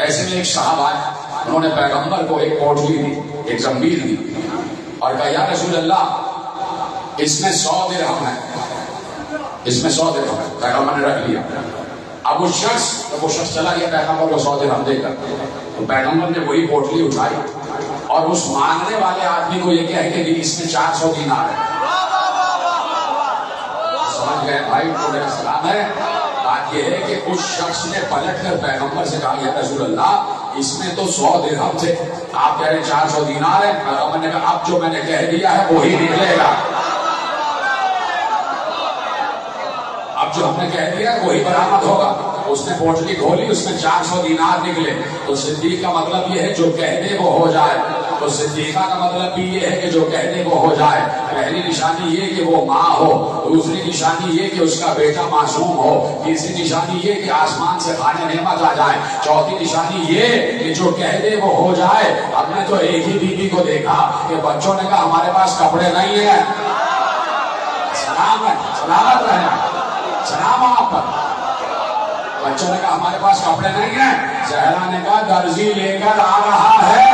ایسے میں ایک صاحب آئے، انہوں نے پیغمبر کو ایک پوٹلی دی، ایک زنبیل دی، اور کہا یا رسول اللہ اس میں 100 درہم ہے، اس میں 100 درہم ہے۔ پیغمبر نے رکھ لیا۔ اب وہ شخص چلا گیا پیغمبر کو 100 درہم دے کر، تو پیغمبر نے وہی پوٹلی اٹھائی اور اس مانگنے والے آدمی کو یہ کہہ کہ اس میں 400 دینار ہے۔ سمجھ گئے بھائی کو میرا سلام ہے۔ بات یہ ہے کہ اس شخص نے پلٹ کر پیغمبر سے کہا یا رسول اللہ اس میں تو 100 درہم تھے، آپ کہہ رہے 400 دینار ہے۔ پیغمبر نے کہا اب جو میں نے کہہ دیا ہے وہی نکلے گا، اب جو ہم نے کہہ دیا ہے وہی برآمد ہوگا۔ اس نے پوٹلی کھولی، اس میں 400 دینار نکلے۔ تو صدیق کا مطلب یہ ہے جو کہہ دے وہ ہو جائے، تو صدیقہ کا مطلب بھی یہ ہے کہ جو کہہ دے وہ ہو جائے۔ پہلی نشانی یہ کہ وہ ماں ہو، دوسری نشانی یہ کہ اس کا بیٹا معصوم ہو، تیسری نشانی یہ کہ آسمان سے کھانے نعمت آ جائے، چوتھی نشانی یہ کہ جو کہہ دے وہ ہو جائے۔ ہم نے تو ایک ہی بیوی کو دیکھا کہ بچوں نے کہا ہمارے پاس کپڑے نہیں ہیں، سلامت رہنا، سلام آپ پر۔ بچوں نے کہا ہمارے پاس کپڑے نہیں ہیں، زہرا نے کہا درزی لے کر آ رہا ہے،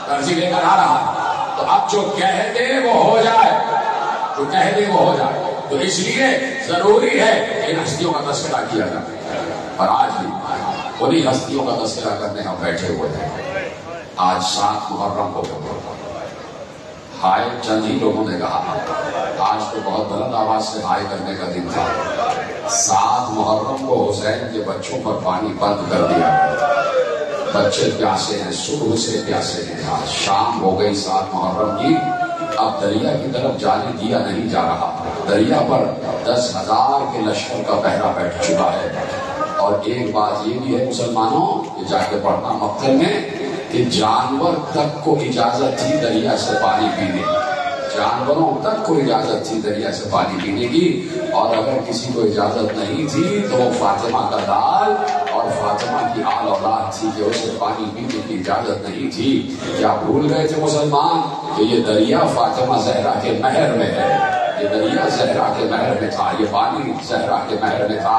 درزی لے کر آ رہا ہے۔ تو اب جو کہہ دے وہ ہو جائے، جو کہہ دے وہ ہو جائے۔ تو اس لیے ضروری ہے کہ ان ہستیوں کا تذکرہ کیا جائے، اور آج بھی انہیں ہستیوں کا تذکرہ کرنے ہم بیٹھے ہوئے ہیں۔ آج 7 محرم کو ہائے چند ہی لوگوں نے کہا، آج تو بہت بلند آواز سے ہائے کرنے کا دن تھا۔ 7 محرم کو حسین کے بچوں پر پانی بند کر دیا، بچے پیاسے ہیں، صبح سے پیاسے ہیں، آج شام ہو گئی 7 محرم کی، اب دریا کی طرف جانے دیا نہیں جا رہا۔ دریا پر 10,000 کے لشکر کا پہرا بیٹھ چکا ہے۔ اور ایک بات یہ بھی ہے مسلمانوں کہ جا کے پڑھنا مقتل میں کہ جانور تک کو اجازت تھی دریا سے پانی پینے، جانوروں تک کو اجازت تھی دریا سے پانی پینے کی، اور اگر کسی کو اجازت نہیں تھی تو وہ فاطمہ کا لال اور فاطمہ کی آل اولاد تھی کہ اسے پانی پینے کی اجازت نہیں تھی۔ کیا بھول گئے تھے مسلمان کہ یہ دریا فاطمہ زہرا کے مہر میں ہے، یہ دریا زہرا کے مہر میں تھا، یہ پانی زہرا کے مہر میں تھا۔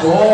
2